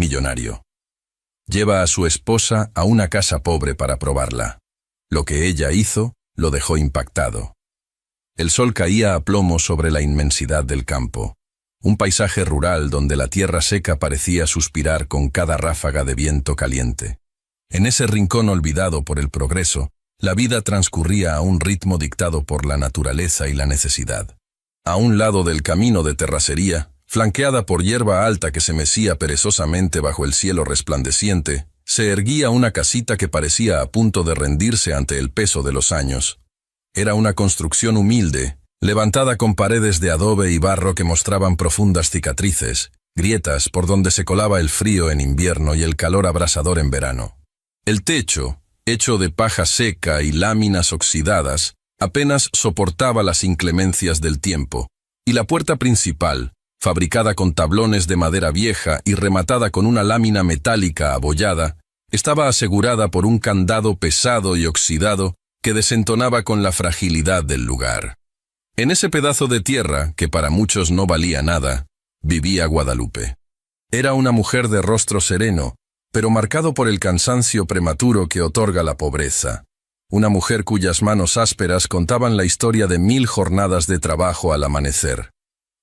millonario. Lleva a su esposa a una casa pobre para probarla. Lo que ella hizo lo dejó impactado. El sol caía a plomo sobre la inmensidad del campo, un paisaje rural donde la tierra seca parecía suspirar con cada ráfaga de viento caliente. En ese rincón olvidado por el progreso, la vida transcurría a un ritmo dictado por la naturaleza y la necesidad. A un lado del camino de terracería, flanqueada por hierba alta que se mecía perezosamente bajo el cielo resplandeciente, se erguía una casita que parecía a punto de rendirse ante el peso de los años. Era una construcción humilde, levantada con paredes de adobe y barro que mostraban profundas cicatrices, grietas por donde se colaba el frío en invierno y el calor abrasador en verano. El techo, hecho de paja seca y láminas oxidadas, apenas soportaba las inclemencias del tiempo, y la puerta principal, fabricada con tablones de madera vieja y rematada con una lámina metálica abollada, estaba asegurada por un candado pesado y oxidado que desentonaba con la fragilidad del lugar. En ese pedazo de tierra, que para muchos no valía nada, vivía Guadalupe. Era una mujer de rostro sereno, pero marcado por el cansancio prematuro que otorga la pobreza. Una mujer cuyas manos ásperas contaban la historia de 1000 jornadas de trabajo al amanecer.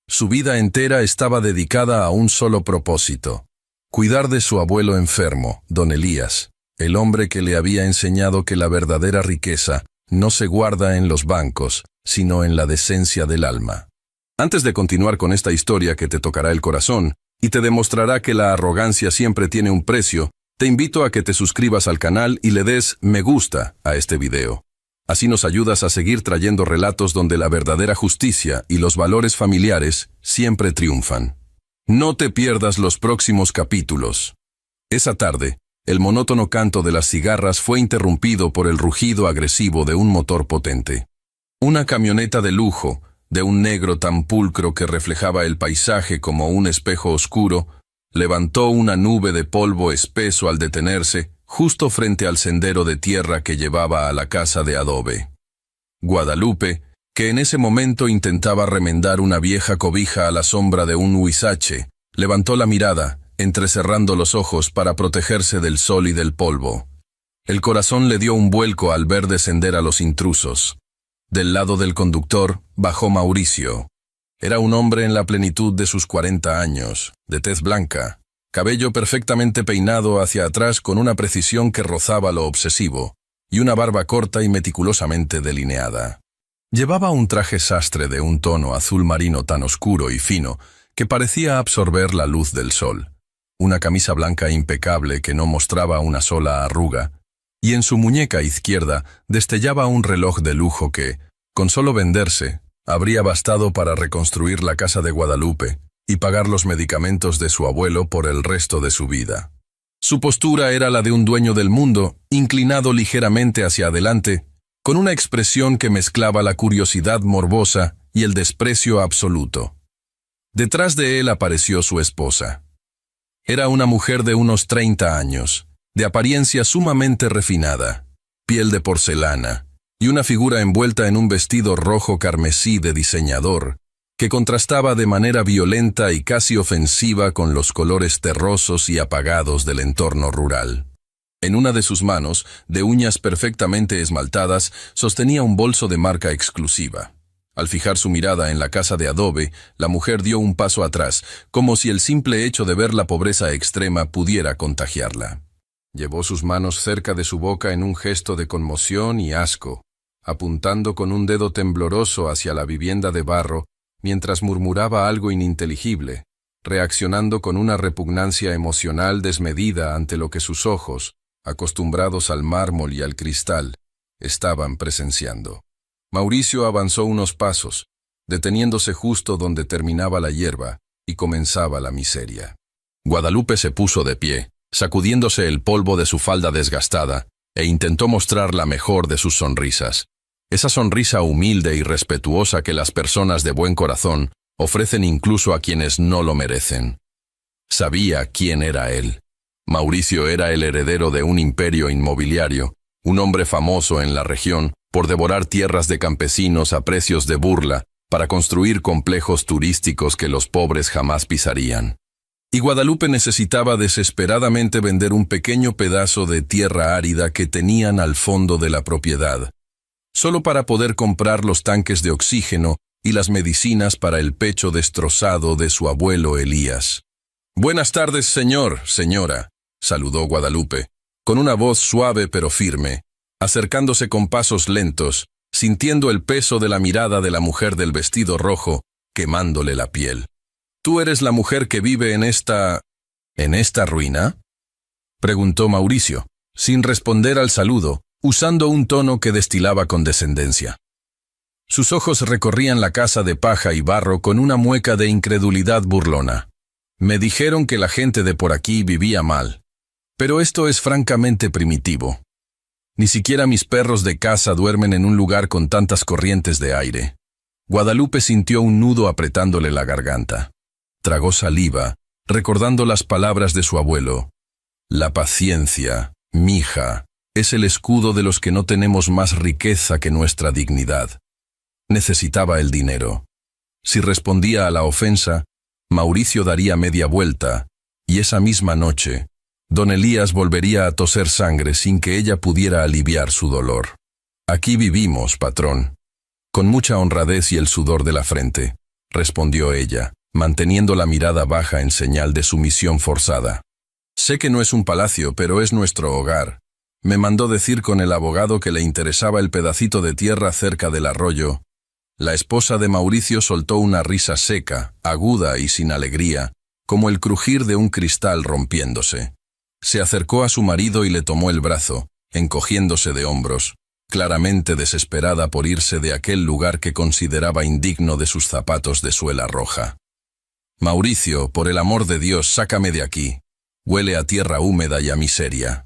Su vida entera estaba dedicada a un solo propósito: cuidar de su abuelo enfermo, don Elías, el hombre que le había enseñado que la verdadera riqueza no se guarda en los bancos, sino en la decencia del alma. Antes de continuar con esta historia que te tocará el corazón y te demostrará que la arrogancia siempre tiene un precio, te invito a que te suscribas al canal y le des me gusta a este video. Así nos ayudas a seguir trayendo relatos donde la verdadera justicia y los valores familiares siempre triunfan. No te pierdas los próximos capítulos. Esa tarde, el monótono canto de las cigarras fue interrumpido por el rugido agresivo de un motor potente. Una camioneta de lujo, de un negro tan pulcro que reflejaba el paisaje como un espejo oscuro, levantó una nube de polvo espeso al detenerse justo frente al sendero de tierra que llevaba a la casa de adobe. Guadalupe, que en ese momento intentaba remendar una vieja cobija a la sombra de un huizache, levantó la mirada, entrecerrando los ojos para protegerse del sol y del polvo. El corazón le dio un vuelco al ver descender a los intrusos. Del lado del conductor bajó Mauricio. Era un hombre en la plenitud de sus 40 años, de tez blanca, cabello perfectamente peinado hacia atrás con una precisión que rozaba lo obsesivo, y una barba corta y meticulosamente delineada. Llevaba un traje sastre de un tono azul marino tan oscuro y fino que parecía absorber la luz del sol, una camisa blanca impecable que no mostraba una sola arruga, y en su muñeca izquierda destellaba un reloj de lujo que, con solo venderse, habría bastado para reconstruir la casa de Guadalupe y pagar los medicamentos de su abuelo por el resto de su vida. Su postura era la de un dueño del mundo, inclinado ligeramente hacia adelante, con una expresión que mezclaba la curiosidad morbosa y el desprecio absoluto. Detrás de él apareció su esposa. Era una mujer de unos 30 años, de apariencia sumamente refinada, piel de porcelana, y una figura envuelta en un vestido rojo carmesí de diseñador, que contrastaba de manera violenta y casi ofensiva con los colores terrosos y apagados del entorno rural. En una de sus manos, de uñas perfectamente esmaltadas, sostenía un bolso de marca exclusiva. Al fijar su mirada en la casa de adobe, la mujer dio un paso atrás, como si el simple hecho de ver la pobreza extrema pudiera contagiarla. Llevó sus manos cerca de su boca en un gesto de conmoción y asco, apuntando con un dedo tembloroso hacia la vivienda de barro, mientras murmuraba algo ininteligible, reaccionando con una repugnancia emocional desmedida ante lo que sus ojos, acostumbrados al mármol y al cristal, estaban presenciando. Mauricio avanzó unos pasos, deteniéndose justo donde terminaba la hierba y comenzaba la miseria. Guadalupe se puso de pie, sacudiéndose el polvo de su falda desgastada, e intentó mostrar la mejor de sus sonrisas. Esa sonrisa humilde y respetuosa que las personas de buen corazón ofrecen incluso a quienes no lo merecen. Sabía quién era él. Mauricio era el heredero de un imperio inmobiliario, un hombre famoso en la región por devorar tierras de campesinos a precios de burla para construir complejos turísticos que los pobres jamás pisarían. Y Guadalupe necesitaba desesperadamente vender un pequeño pedazo de tierra árida que tenían al fondo de la propiedad, solo para poder comprar los tanques de oxígeno y las medicinas para el pecho destrozado de su abuelo Elías. «Buenas tardes, señor, señora», saludó Guadalupe, con una voz suave pero firme, acercándose con pasos lentos, sintiendo el peso de la mirada de la mujer del vestido rojo, quemándole la piel. «¿Tú eres la mujer que vive en esta ruina?», preguntó Mauricio, sin responder al saludo, usando un tono que destilaba condescendencia. Sus ojos recorrían la casa de paja y barro con una mueca de incredulidad burlona. «Me dijeron que la gente de por aquí vivía mal, pero esto es francamente primitivo. Ni siquiera mis perros de casa duermen en un lugar con tantas corrientes de aire». Guadalupe sintió un nudo apretándole la garganta. Tragó saliva, recordando las palabras de su abuelo. «La paciencia, mija, es el escudo de los que no tenemos más riqueza que nuestra dignidad». Necesitaba el dinero. Si respondía a la ofensa, Mauricio daría media vuelta, y esa misma noche, don Elías volvería a toser sangre sin que ella pudiera aliviar su dolor. «Aquí vivimos, patrón». «Con mucha honradez y el sudor de la frente», respondió ella, manteniendo la mirada baja en señal de sumisión forzada. «Sé que no es un palacio, pero es nuestro hogar. Me mandó decir con el abogado que le interesaba el pedacito de tierra cerca del arroyo». La esposa de Mauricio soltó una risa seca, aguda y sin alegría, como el crujir de un cristal rompiéndose. Se acercó a su marido y le tomó el brazo, encogiéndose de hombros, claramente desesperada por irse de aquel lugar que consideraba indigno de sus zapatos de suela roja. «Mauricio, por el amor de Dios, sácame de aquí. Huele a tierra húmeda y a miseria».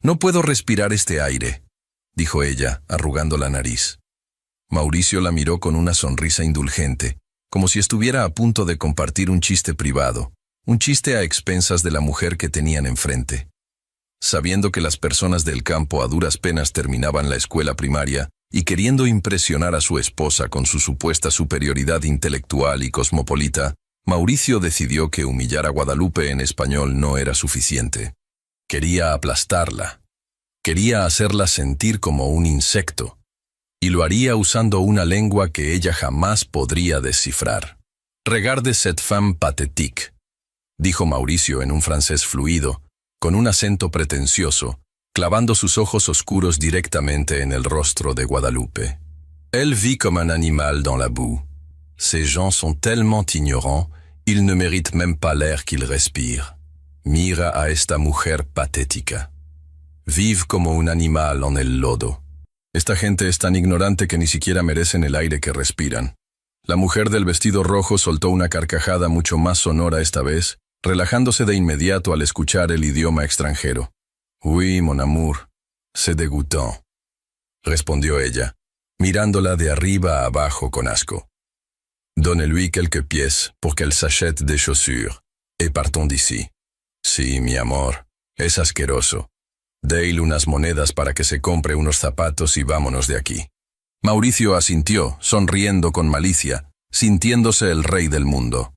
«No puedo respirar este aire», dijo ella, arrugando la nariz. Mauricio la miró con una sonrisa indulgente, como si estuviera a punto de compartir un chiste privado, un chiste a expensas de la mujer que tenían enfrente. Sabiendo que las personas del campo a duras penas terminaban la escuela primaria y queriendo impresionar a su esposa con su supuesta superioridad intelectual y cosmopolita, Mauricio decidió que humillar a Guadalupe en español no era suficiente. Quería aplastarla. Quería hacerla sentir como un insecto. Y lo haría usando una lengua que ella jamás podría descifrar. «Regarde cette femme pathétique», dijo Mauricio en un francés fluido, con un acento pretencioso, clavando sus ojos oscuros directamente en el rostro de Guadalupe. «Elle vit comme un animal dans la boue. Ces gens sont tellement ignorants, ils ne méritent même pas l'air qu'ils respirent. Mira a esta mujer patética. Vive como un animal en el lodo». Esta gente es tan ignorante que ni siquiera merecen el aire que respiran. La mujer del vestido rojo soltó una carcajada mucho más sonora esta vez, relajándose de inmediato al escuchar el idioma extranjero. «Oui, mon amour, c'est dégoûtant», respondió ella, mirándola de arriba a abajo con asco. «Donnez-lui quelques pièces pour qu'elle s'achète des chaussures, et partons d'ici». «Sí, mi amor, es asqueroso. Déle unas monedas para que se compre unos zapatos y vámonos de aquí». Mauricio asintió, sonriendo con malicia, sintiéndose el rey del mundo.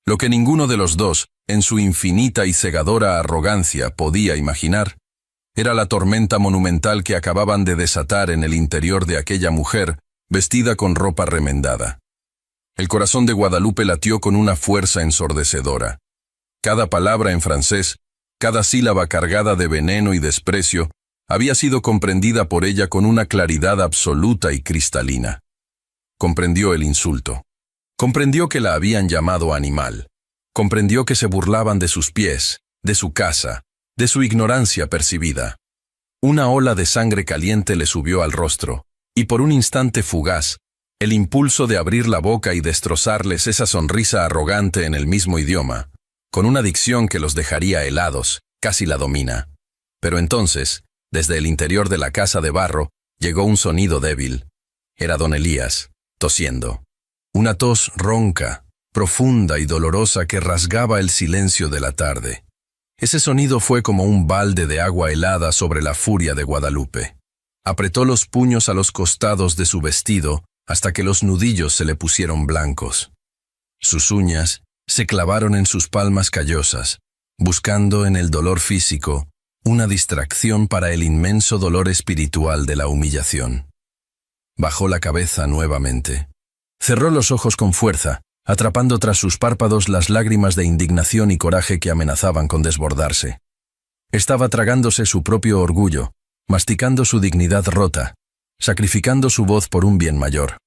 Lo que ninguno de los dos, en su infinita y cegadora arrogancia, podía imaginar, era la tormenta monumental que acababan de desatar en el interior de aquella mujer, vestida con ropa remendada. El corazón de Guadalupe latió con una fuerza ensordecedora. Cada palabra en francés, cada sílaba cargada de veneno y desprecio, había sido comprendida por ella con una claridad absoluta y cristalina. Comprendió el insulto. Comprendió que la habían llamado animal. Comprendió que se burlaban de sus pies, de su casa, de su ignorancia percibida. Una ola de sangre caliente le subió al rostro, y por un instante fugaz, el impulso de abrir la boca y destrozarles esa sonrisa arrogante en el mismo idioma, con una dicción que los dejaría helados, casi la domina. Pero entonces, desde el interior de la casa de barro, llegó un sonido débil. Era don Elías, tosiendo. Una tos ronca, profunda y dolorosa que rasgaba el silencio de la tarde. Ese sonido fue como un balde de agua helada sobre la furia de Guadalupe. Apretó los puños a los costados de su vestido hasta que los nudillos se le pusieron blancos. Sus uñas, se clavaron en sus palmas callosas, buscando en el dolor físico una distracción para el inmenso dolor espiritual de la humillación. Bajó la cabeza nuevamente. Cerró los ojos con fuerza, atrapando tras sus párpados las lágrimas de indignación y coraje que amenazaban con desbordarse. Estaba tragándose su propio orgullo, masticando su dignidad rota, sacrificando su voz por un bien mayor.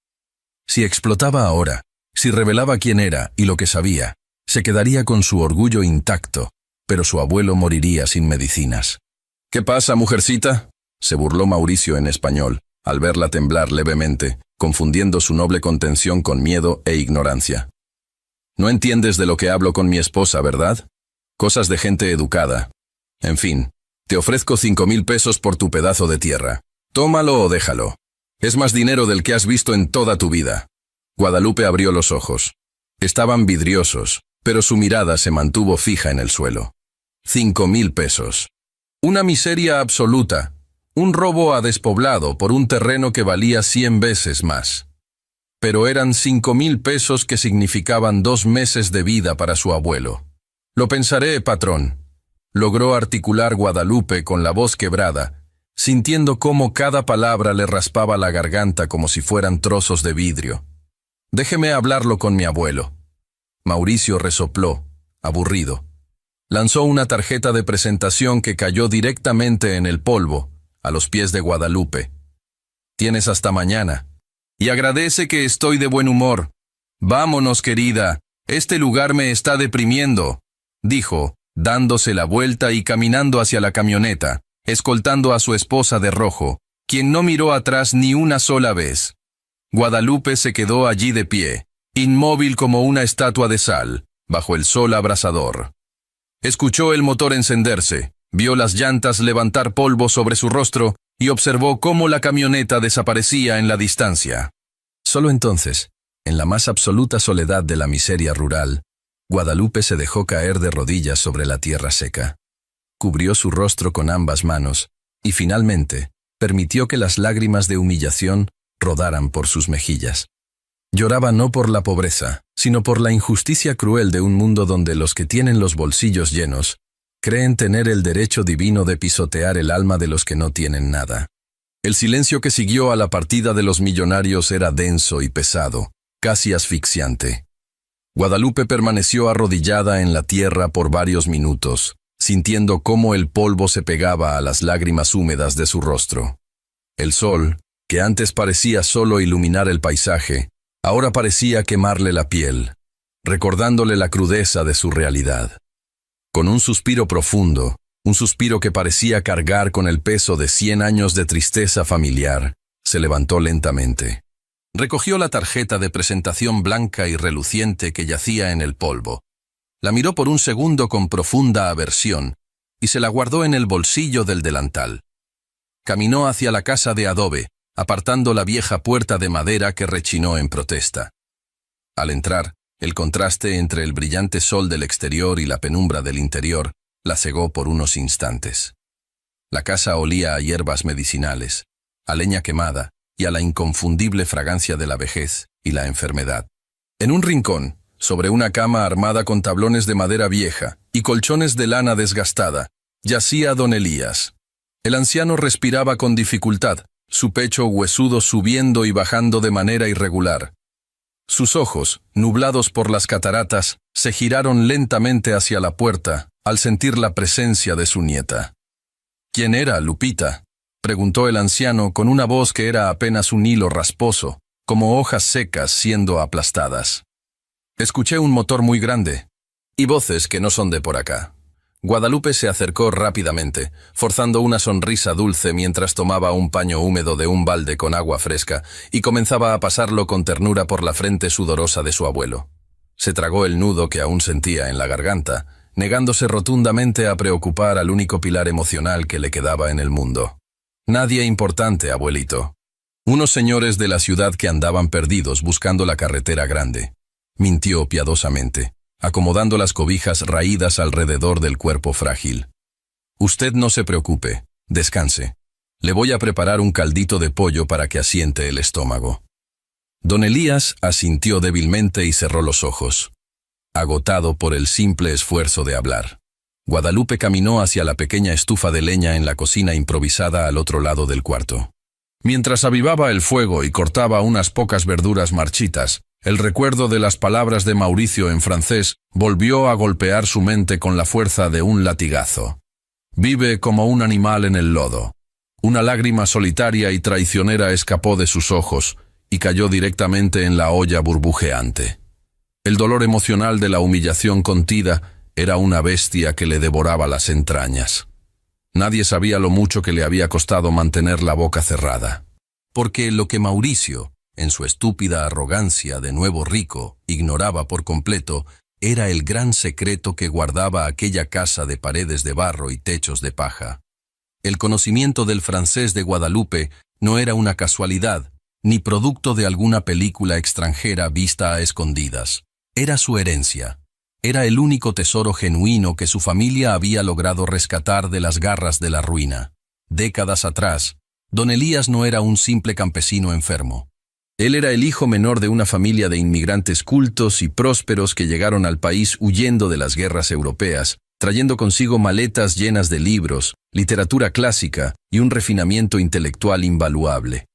Si explotaba ahora, si revelaba quién era y lo que sabía, se quedaría con su orgullo intacto, pero su abuelo moriría sin medicinas. «¿Qué pasa, mujercita?», se burló Mauricio en español, al verla temblar levemente, confundiendo su noble contención con miedo e ignorancia. «No entiendes de lo que hablo con mi esposa, ¿verdad? Cosas de gente educada. En fin, te ofrezco 5.000 pesos por tu pedazo de tierra. Tómalo o déjalo. Es más dinero del que has visto en toda tu vida». Guadalupe abrió los ojos. Estaban vidriosos, pero su mirada se mantuvo fija en el suelo. 5.000 pesos. Una miseria absoluta. Un robo a despoblado por un terreno que valía 100 veces más. Pero eran 5.000 pesos que significaban 2 meses de vida para su abuelo. «Lo pensaré, patrón», logró articular Guadalupe con la voz quebrada, sintiendo cómo cada palabra le raspaba la garganta como si fueran trozos de vidrio. «Déjeme hablarlo con mi abuelo». Mauricio resopló, aburrido. Lanzó una tarjeta de presentación que cayó directamente en el polvo, a los pies de Guadalupe. «Tienes hasta mañana. Y agradece que estoy de buen humor. Vámonos, querida, este lugar me está deprimiendo», dijo, dándose la vuelta y caminando hacia la camioneta, escoltando a su esposa de rojo, quien no miró atrás ni una sola vez. Guadalupe se quedó allí de pie, inmóvil como una estatua de sal, bajo el sol abrasador. Escuchó el motor encenderse, vio las llantas levantar polvo sobre su rostro y observó cómo la camioneta desaparecía en la distancia. Solo entonces, en la más absoluta soledad de la miseria rural, Guadalupe se dejó caer de rodillas sobre la tierra seca. Cubrió su rostro con ambas manos y finalmente permitió que las lágrimas de humillación rodaran por sus mejillas. Lloraba no por la pobreza, sino por la injusticia cruel de un mundo donde los que tienen los bolsillos llenos creen tener el derecho divino de pisotear el alma de los que no tienen nada. El silencio que siguió a la partida de los millonarios era denso y pesado, casi asfixiante. Guadalupe permaneció arrodillada en la tierra por varios minutos, sintiendo cómo el polvo se pegaba a las lágrimas húmedas de su rostro. El sol, que antes parecía solo iluminar el paisaje, ahora parecía quemarle la piel, recordándole la crudeza de su realidad. Con un suspiro profundo, un suspiro que parecía cargar con el peso de 100 años de tristeza familiar, se levantó lentamente. Recogió la tarjeta de presentación blanca y reluciente que yacía en el polvo. La miró por un segundo con profunda aversión y se la guardó en el bolsillo del delantal. Caminó hacia la casa de adobe, apartando la vieja puerta de madera que rechinó en protesta. Al entrar, el contraste entre el brillante sol del exterior y la penumbra del interior la cegó por unos instantes. La casa olía a hierbas medicinales, a leña quemada y a la inconfundible fragancia de la vejez y la enfermedad. En un rincón, sobre una cama armada con tablones de madera vieja y colchones de lana desgastada, yacía don Elías. El anciano respiraba con dificultad, su pecho huesudo subiendo y bajando de manera irregular. Sus ojos, nublados por las cataratas, se giraron lentamente hacia la puerta al sentir la presencia de su nieta. «¿Quién era, Lupita?», preguntó el anciano con una voz que era apenas un hilo rasposo, como hojas secas siendo aplastadas. «Escuché un motor muy grande y voces que no son de por acá». Guadalupe se acercó rápidamente, forzando una sonrisa dulce mientras tomaba un paño húmedo de un balde con agua fresca y comenzaba a pasarlo con ternura por la frente sudorosa de su abuelo. Se tragó el nudo que aún sentía en la garganta, negándose rotundamente a preocupar al único pilar emocional que le quedaba en el mundo. «Nadie importante, abuelito. Unos señores de la ciudad que andaban perdidos buscando la carretera grande», mintió piadosamente, acomodando las cobijas raídas alrededor del cuerpo frágil. «Usted no se preocupe, descanse. Le voy a preparar un caldito de pollo para que asiente el estómago». Don Elías asintió débilmente y cerró los ojos. agotado por el simple esfuerzo de hablar. Guadalupe caminó hacia la pequeña estufa de leña en la cocina improvisada al otro lado del cuarto. Mientras avivaba el fuego y cortaba unas pocas verduras marchitas, el recuerdo de las palabras de Mauricio en francés volvió a golpear su mente con la fuerza de un latigazo. Vive como un animal en el lodo. Una lágrima solitaria y traicionera escapó de sus ojos y cayó directamente en la olla burbujeante. El dolor emocional de la humillación contida era una bestia que le devoraba las entrañas. Nadie sabía lo mucho que le había costado mantener la boca cerrada. Porque lo que Mauricio, en su estúpida arrogancia de nuevo rico, ignoraba por completo, era el gran secreto que guardaba aquella casa de paredes de barro y techos de paja. El conocimiento del francés de Guadalupe no era una casualidad, ni producto de alguna película extranjera vista a escondidas. Era su herencia. Era el único tesoro genuino que su familia había logrado rescatar de las garras de la ruina. Décadas atrás, don Elías no era un simple campesino enfermo. Él era el hijo menor de una familia de inmigrantes cultos y prósperos que llegaron al país huyendo de las guerras europeas, trayendo consigo maletas llenas de libros, literatura clásica y un refinamiento intelectual invaluable.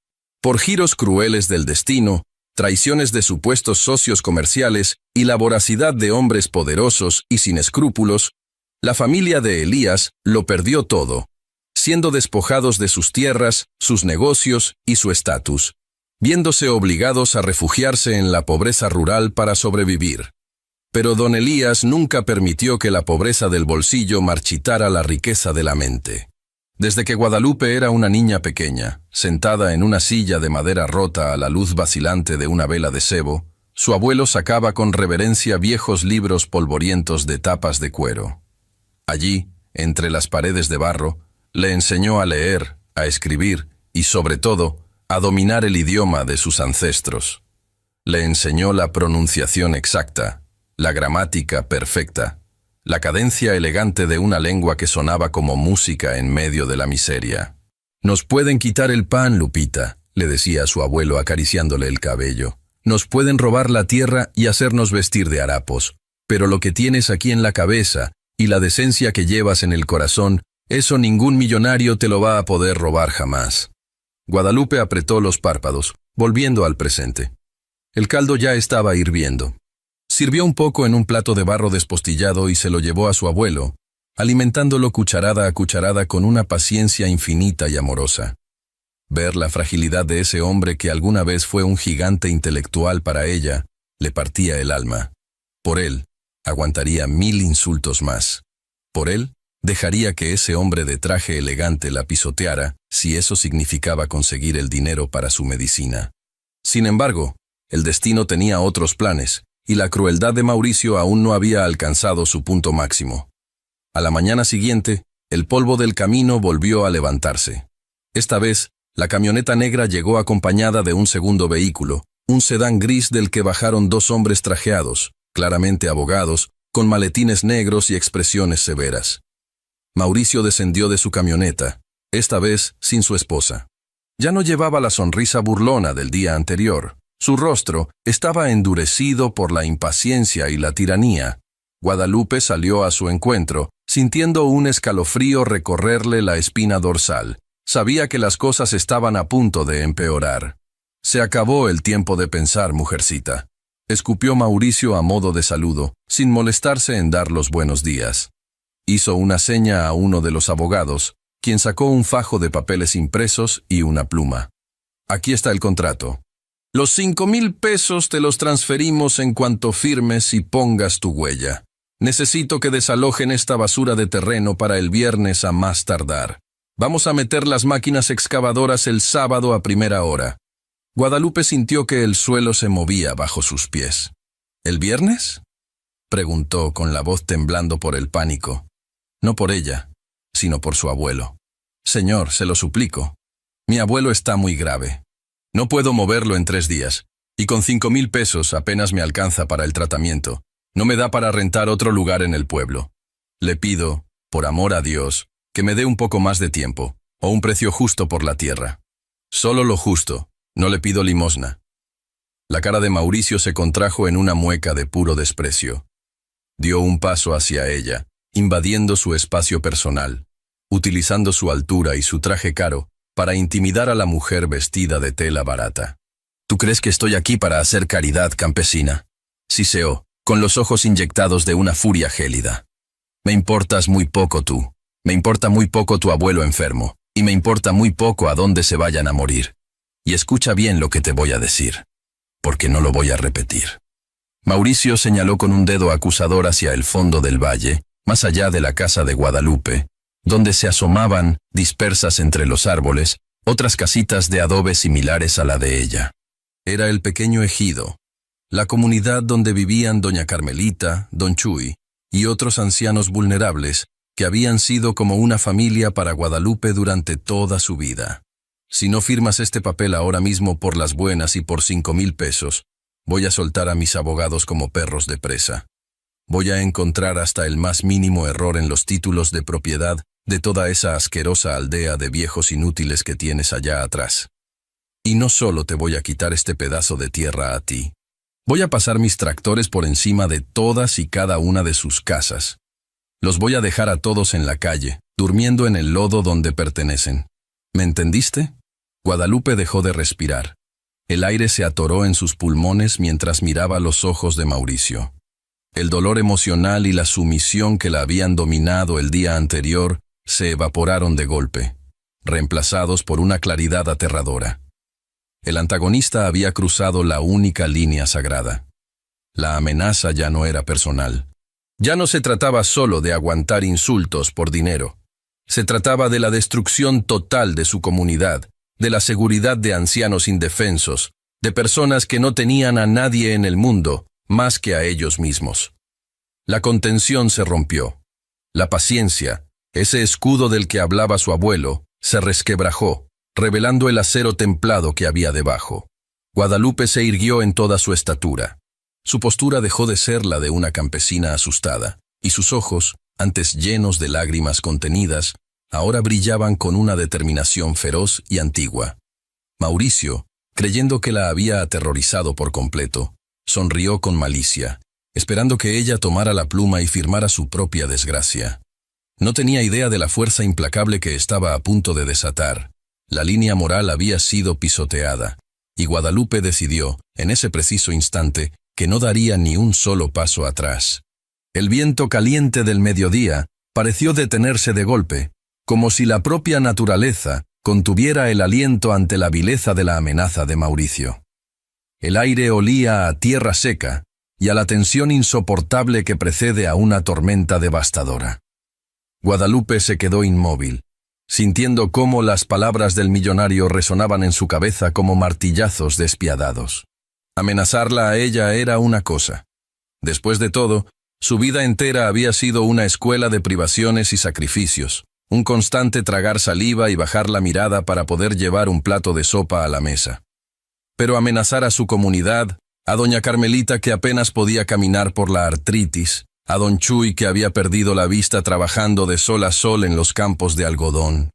Por giros crueles del destino, traiciones de supuestos socios comerciales y la voracidad de hombres poderosos y sin escrúpulos, la familia de Elías lo perdió todo, siendo despojados de sus tierras, sus negocios y su estatus, viéndose obligados a refugiarse en la pobreza rural para sobrevivir. Pero don Elías nunca permitió que la pobreza del bolsillo marchitara la riqueza de la mente. Desde que Guadalupe era una niña pequeña, sentada en una silla de madera rota a la luz vacilante de una vela de sebo, su abuelo sacaba con reverencia viejos libros polvorientos de tapas de cuero. Allí, entre las paredes de barro, le enseñó a leer, a escribir y, sobre todo, a dominar el idioma de sus ancestros. Le enseñó la pronunciación exacta, la gramática perfecta, la cadencia elegante de una lengua que sonaba como música en medio de la miseria. «Nos pueden quitar el pan, Lupita», le decía a su abuelo acariciándole el cabello. «Nos pueden robar la tierra y hacernos vestir de harapos. Pero lo que tienes aquí en la cabeza y la decencia que llevas en el corazón, eso ningún millonario te lo va a poder robar jamás». Guadalupe apretó los párpados, volviendo al presente. El caldo ya estaba hirviendo. Sirvió un poco en un plato de barro despostillado y se lo llevó a su abuelo, alimentándolo cucharada a cucharada con una paciencia infinita y amorosa. Ver la fragilidad de ese hombre que alguna vez fue un gigante intelectual para ella, le partía el alma. Por él, aguantaría 1000 insultos más. Por él, dejaría que ese hombre de traje elegante la pisoteara, si eso significaba conseguir el dinero para su medicina. Sin embargo, el destino tenía otros planes, y la crueldad de Mauricio aún no había alcanzado su punto máximo. A la mañana siguiente, el polvo del camino volvió a levantarse. Esta vez, la camioneta negra llegó acompañada de un segundo vehículo, un sedán gris del que bajaron 2 hombres trajeados, claramente abogados, con maletines negros y expresiones severas. Mauricio descendió de su camioneta, esta vez sin su esposa. Ya no llevaba la sonrisa burlona del día anterior. Su rostro estaba endurecido por la impaciencia y la tiranía. Guadalupe salió a su encuentro, sintiendo un escalofrío recorrerle la espina dorsal. Sabía que las cosas estaban a punto de empeorar. «Se acabó el tiempo de pensar, mujercita», escupió Mauricio a modo de saludo, sin molestarse en dar los buenos días. Hizo una seña a uno de los abogados, quien sacó un fajo de papeles impresos y una pluma. «Aquí está el contrato. Los 5,000 pesos te los transferimos en cuanto firmes y pongas tu huella. Necesito que desalojen esta basura de terreno para el viernes a más tardar. Vamos a meter las máquinas excavadoras el sábado a primera hora». Guadalupe sintió que el suelo se movía bajo sus pies. «¿El viernes?», preguntó con la voz temblando por el pánico. No por ella, sino por su abuelo. «Señor, se lo suplico. Mi abuelo está muy grave. No puedo moverlo en 3 días, y con 5,000 pesos apenas me alcanza para el tratamiento. No me da para rentar otro lugar en el pueblo. Le pido, por amor a Dios, que me dé un poco más de tiempo, o un precio justo por la tierra. Solo lo justo, no le pido limosna». La cara de Mauricio se contrajo en una mueca de puro desprecio. Dio un paso hacia ella, invadiendo su espacio personal, utilizando su altura y su traje caro para intimidar a la mujer vestida de tela barata. ¿Tú crees que estoy aquí para hacer caridad, campesina?, siseó, con los ojos inyectados de una furia gélida. Me importas muy poco tú, me importa muy poco tu abuelo enfermo, y me importa muy poco a dónde se vayan a morir. Y escucha bien lo que te voy a decir, porque no lo voy a repetir. Mauricio señaló con un dedo acusador hacia el fondo del valle, más allá de la casa de Guadalupe, donde se asomaban, dispersas entre los árboles, otras casitas de adobe similares a la de ella. Era el pequeño ejido, la comunidad donde vivían doña Carmelita, don Chuy y otros ancianos vulnerables que habían sido como una familia para Guadalupe durante toda su vida. Si no firmas este papel ahora mismo por las buenas y por 5,000 pesos, voy a soltar a mis abogados como perros de presa. Voy a encontrar hasta el más mínimo error en los títulos de propiedad de toda esa asquerosa aldea de viejos inútiles que tienes allá atrás. Y no solo te voy a quitar este pedazo de tierra a ti. Voy a pasar mis tractores por encima de todas y cada una de sus casas. Los voy a dejar a todos en la calle, durmiendo en el lodo donde pertenecen. ¿Me entendiste? Guadalupe dejó de respirar. El aire se atoró en sus pulmones mientras miraba los ojos de Mauricio. El dolor emocional y la sumisión que la habían dominado el día anterior se evaporaron de golpe, reemplazados por una claridad aterradora. El antagonista había cruzado la única línea sagrada. La amenaza ya no era personal. Ya no se trataba solo de aguantar insultos por dinero. Se trataba de la destrucción total de su comunidad, de la seguridad de ancianos indefensos, de personas que no tenían a nadie en el mundo más que a ellos mismos. La contención se rompió. La paciencia, ese escudo del que hablaba su abuelo, se resquebrajó, revelando el acero templado que había debajo. Guadalupe se irguió en toda su estatura. Su postura dejó de ser la de una campesina asustada, y sus ojos, antes llenos de lágrimas contenidas, ahora brillaban con una determinación feroz y antigua. Mauricio, creyendo que la había aterrorizado por completo, sonrió con malicia, esperando que ella tomara la pluma y firmara su propia desgracia. No tenía idea de la fuerza implacable que estaba a punto de desatar. La línea moral había sido pisoteada, y Guadalupe decidió, en ese preciso instante, que no daría ni un solo paso atrás. El viento caliente del mediodía pareció detenerse de golpe, como si la propia naturaleza contuviera el aliento ante la vileza de la amenaza de Mauricio. El aire olía a tierra seca y a la tensión insoportable que precede a una tormenta devastadora. Guadalupe se quedó inmóvil, sintiendo cómo las palabras del millonario resonaban en su cabeza como martillazos despiadados. Amenazarla a ella era una cosa. Después de todo, su vida entera había sido una escuela de privaciones y sacrificios, un constante tragar saliva y bajar la mirada para poder llevar un plato de sopa a la mesa. Pero amenazar a su comunidad, a doña Carmelita que apenas podía caminar por la artritis, a don Chuy que había perdido la vista trabajando de sol a sol en los campos de algodón.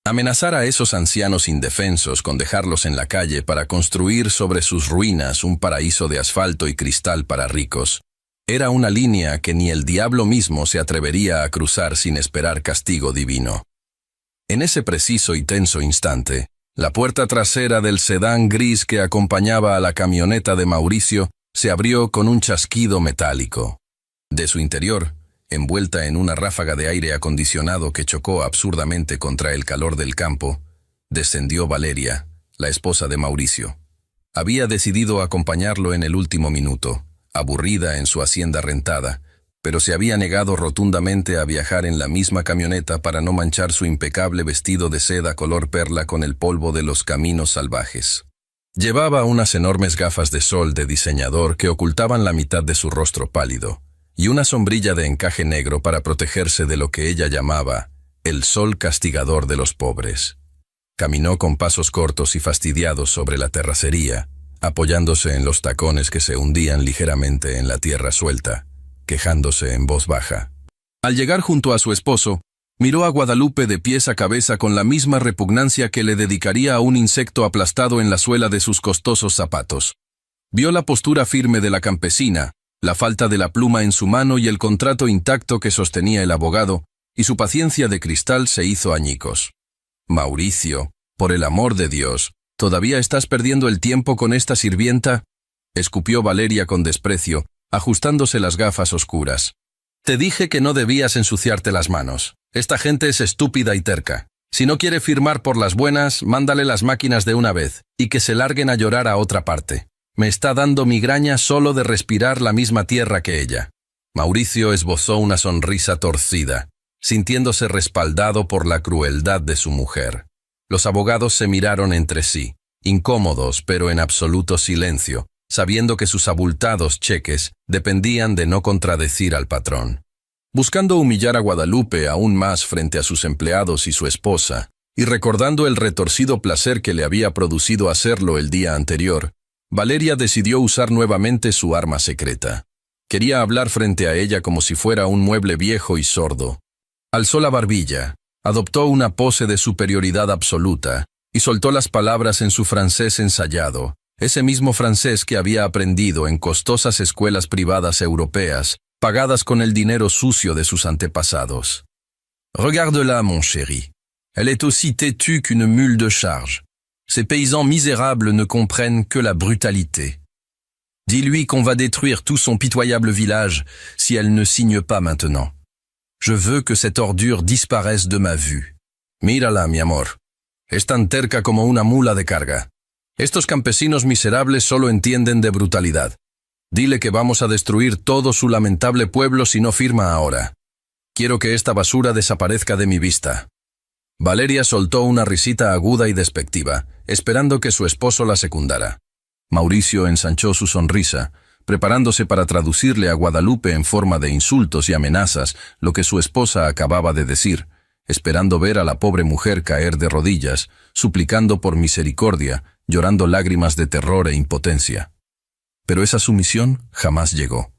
Amenazar a esos ancianos indefensos con dejarlos en la calle para construir sobre sus ruinas un paraíso de asfalto y cristal para ricos, era una línea que ni el diablo mismo se atrevería a cruzar sin esperar castigo divino. En ese preciso y tenso instante, la puerta trasera del sedán gris que acompañaba a la camioneta de Mauricio se abrió con un chasquido metálico. De su interior, envuelta en una ráfaga de aire acondicionado que chocó absurdamente contra el calor del campo, descendió Valeria, la esposa de Mauricio. Había decidido acompañarlo en el último minuto, aburrida en su hacienda rentada, pero se había negado rotundamente a viajar en la misma camioneta para no manchar su impecable vestido de seda color perla con el polvo de los caminos salvajes. Llevaba unas enormes gafas de sol de diseñador que ocultaban la mitad de su rostro pálido, y una sombrilla de encaje negro para protegerse de lo que ella llamaba el sol castigador de los pobres. Caminó con pasos cortos y fastidiados sobre la terracería, apoyándose en los tacones que se hundían ligeramente en la tierra suelta, quejándose en voz baja. Al llegar junto a su esposo, miró a Guadalupe de pies a cabeza con la misma repugnancia que le dedicaría a un insecto aplastado en la suela de sus costosos zapatos. Vio la postura firme de la campesina, la falta de la pluma en su mano y el contrato intacto que sostenía el abogado, y su paciencia de cristal se hizo añicos. «Mauricio, por el amor de Dios, ¿todavía estás perdiendo el tiempo con esta sirvienta?», escupió Valeria con desprecio, ajustándose las gafas oscuras. «Te dije que no debías ensuciarte las manos. Esta gente es estúpida y terca. Si no quiere firmar por las buenas, mándale las máquinas de una vez, y que se larguen a llorar a otra parte. Me está dando migraña solo de respirar la misma tierra que ella». Mauricio esbozó una sonrisa torcida, sintiéndose respaldado por la crueldad de su mujer. Los abogados se miraron entre sí, incómodos pero en absoluto silencio, sabiendo que sus abultados cheques dependían de no contradecir al patrón. Buscando humillar a Guadalupe aún más frente a sus empleados y su esposa, y recordando el retorcido placer que le había producido hacerlo el día anterior, Valeria decidió usar nuevamente su arma secreta. Quería hablar frente a ella como si fuera un mueble viejo y sordo. Alzó la barbilla, adoptó una pose de superioridad absoluta y soltó las palabras en su francés ensayado, ese mismo francés que había aprendido en costosas escuelas privadas europeas, pagadas con el dinero sucio de sus antepasados. «Regarde-la, mon chéri. Elle est aussi têtue qu'une mule de charge. Ces paysans misérables ne comprennent que la brutalité. Dis-lui qu'on va détruire tout son pitoyable village si elle ne signe pas maintenant. Je veux que cette ordure disparaisse de ma vue. Mírala, mi amor. Es tan terca como una mula de carga. Estos campesinos miserables solo entienden de brutalidad. Dile que vamos a destruir todo su lamentable pueblo si no firma ahora. Quiero que esta basura desaparezca de mi vista». Valeria soltó una risita aguda y despectiva, esperando que su esposo la secundara. Mauricio ensanchó su sonrisa, preparándose para traducirle a Guadalupe en forma de insultos y amenazas lo que su esposa acababa de decir, esperando ver a la pobre mujer caer de rodillas, suplicando por misericordia, llorando lágrimas de terror e impotencia. Pero esa sumisión jamás llegó.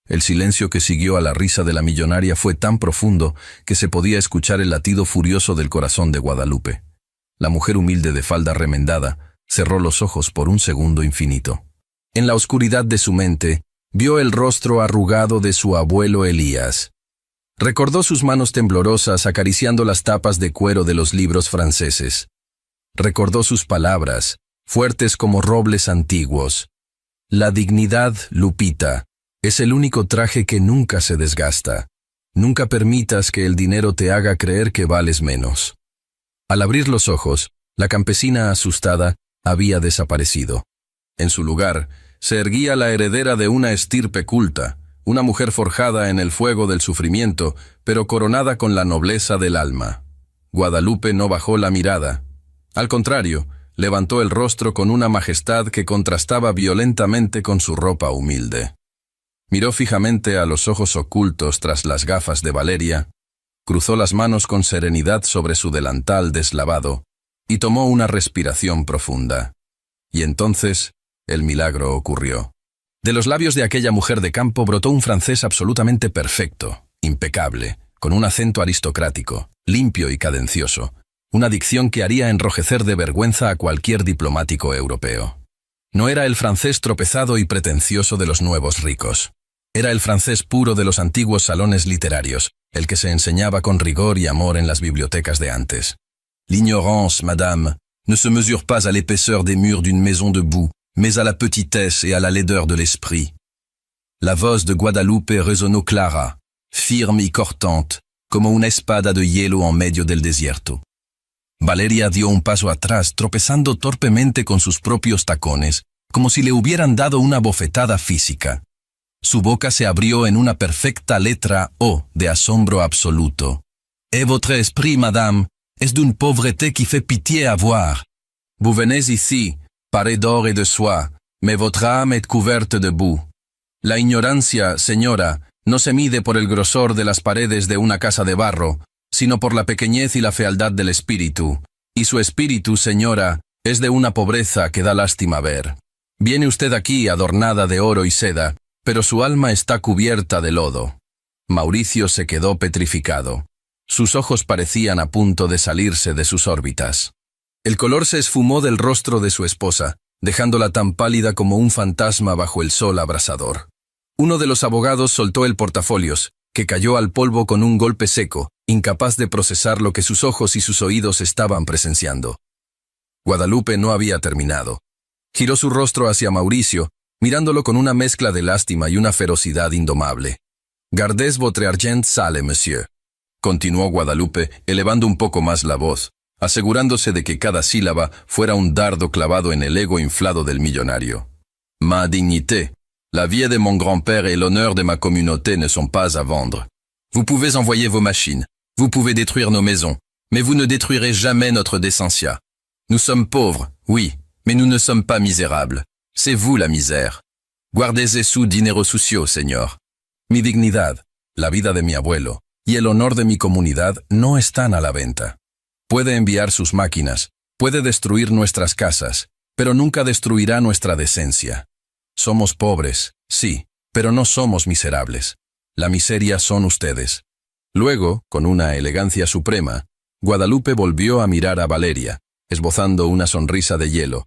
El silencio que siguió a la risa de la millonaria fue tan profundo que se podía escuchar el latido furioso del corazón de Guadalupe. La mujer humilde de falda remendada cerró los ojos por un segundo infinito. En la oscuridad de su mente, vio el rostro arrugado de su abuelo Elías. Recordó sus manos temblorosas acariciando las tapas de cuero de los libros franceses. Recordó sus palabras, fuertes como robles antiguos. «La dignidad, Lupita, es el único traje que nunca se desgasta. Nunca permitas que el dinero te haga creer que vales menos». Al abrir los ojos, la campesina asustada había desaparecido. En su lugar, se erguía la heredera de una estirpe culta, una mujer forjada en el fuego del sufrimiento, pero coronada con la nobleza del alma. Guadalupe no bajó la mirada. Al contrario, levantó el rostro con una majestad que contrastaba violentamente con su ropa humilde. Miró fijamente a los ojos ocultos tras las gafas de Valeria, cruzó las manos con serenidad sobre su delantal deslavado y tomó una respiración profunda. Y entonces, el milagro ocurrió. De los labios de aquella mujer de campo brotó un francés absolutamente perfecto, impecable, con un acento aristocrático, limpio y cadencioso, una dicción que haría enrojecer de vergüenza a cualquier diplomático europeo. No era el francés tropezado y pretencioso de los nuevos ricos. Era el francés puro de los antiguos salones literarios, el que se enseñaba con rigor y amor en las bibliotecas de antes. «L'ignorance, madame, ne se mesure pas à l'épaisseur des murs d'une maison de boue, mais à la petitesse et à la laideur de l'esprit». La voz de Guadalupe resonó clara, firme y cortante, como una espada de hielo en medio del desierto. Valeria dio un paso atrás, tropezando torpemente con sus propios tacones, como si le hubieran dado una bofetada física. Su boca se abrió en una perfecta letra O de asombro absoluto. «Et votre esprit, madame, est d'une pauvreté qui fait pitié à voir. Vous venez ici, paré d'or et de soie, mais votre âme est couverte de boue. La ignorancia, señora, no se mide por el grosor de las paredes de una casa de barro, sino por la pequeñez y la fealdad del espíritu. Y su espíritu, señora, es de una pobreza que da lástima ver. Viene usted aquí adornada de oro y seda, pero su alma está cubierta de lodo». Mauricio se quedó petrificado. Sus ojos parecían a punto de salirse de sus órbitas. El color se esfumó del rostro de su esposa, dejándola tan pálida como un fantasma bajo el sol abrasador. Uno de los abogados soltó el portafolios, que cayó al polvo con un golpe seco, incapaz de procesar lo que sus ojos y sus oídos estaban presenciando. Guadalupe no había terminado. Giró su rostro hacia Mauricio, mirándolo con una mezcla de lástima y una ferocidad indomable. «Gardez votre argent sale, monsieur», continuó Guadalupe, elevando un poco más la voz, asegurándose de que cada sílaba fuera un dardo clavado en el ego inflado del millonario. «Ma dignité, la vie de mon grand-père et l'honneur de ma communauté ne sont pas à vendre. Vous pouvez envoyer vos machines, vous pouvez détruire nos maisons, mais vous ne détruirez jamais notre décentia. Nous sommes pauvres, oui, mais nous ne sommes pas misérables. C'est vous la misère. Guardez su dinero sucio, señor. Mi dignidad, la vida de mi abuelo y el honor de mi comunidad no están a la venta. Puede enviar sus máquinas, puede destruir nuestras casas, pero nunca destruirá nuestra decencia. Somos pobres, sí, pero no somos miserables. La miseria son ustedes». Luego, con una elegancia suprema, Guadalupe volvió a mirar a Valeria, esbozando una sonrisa de hielo,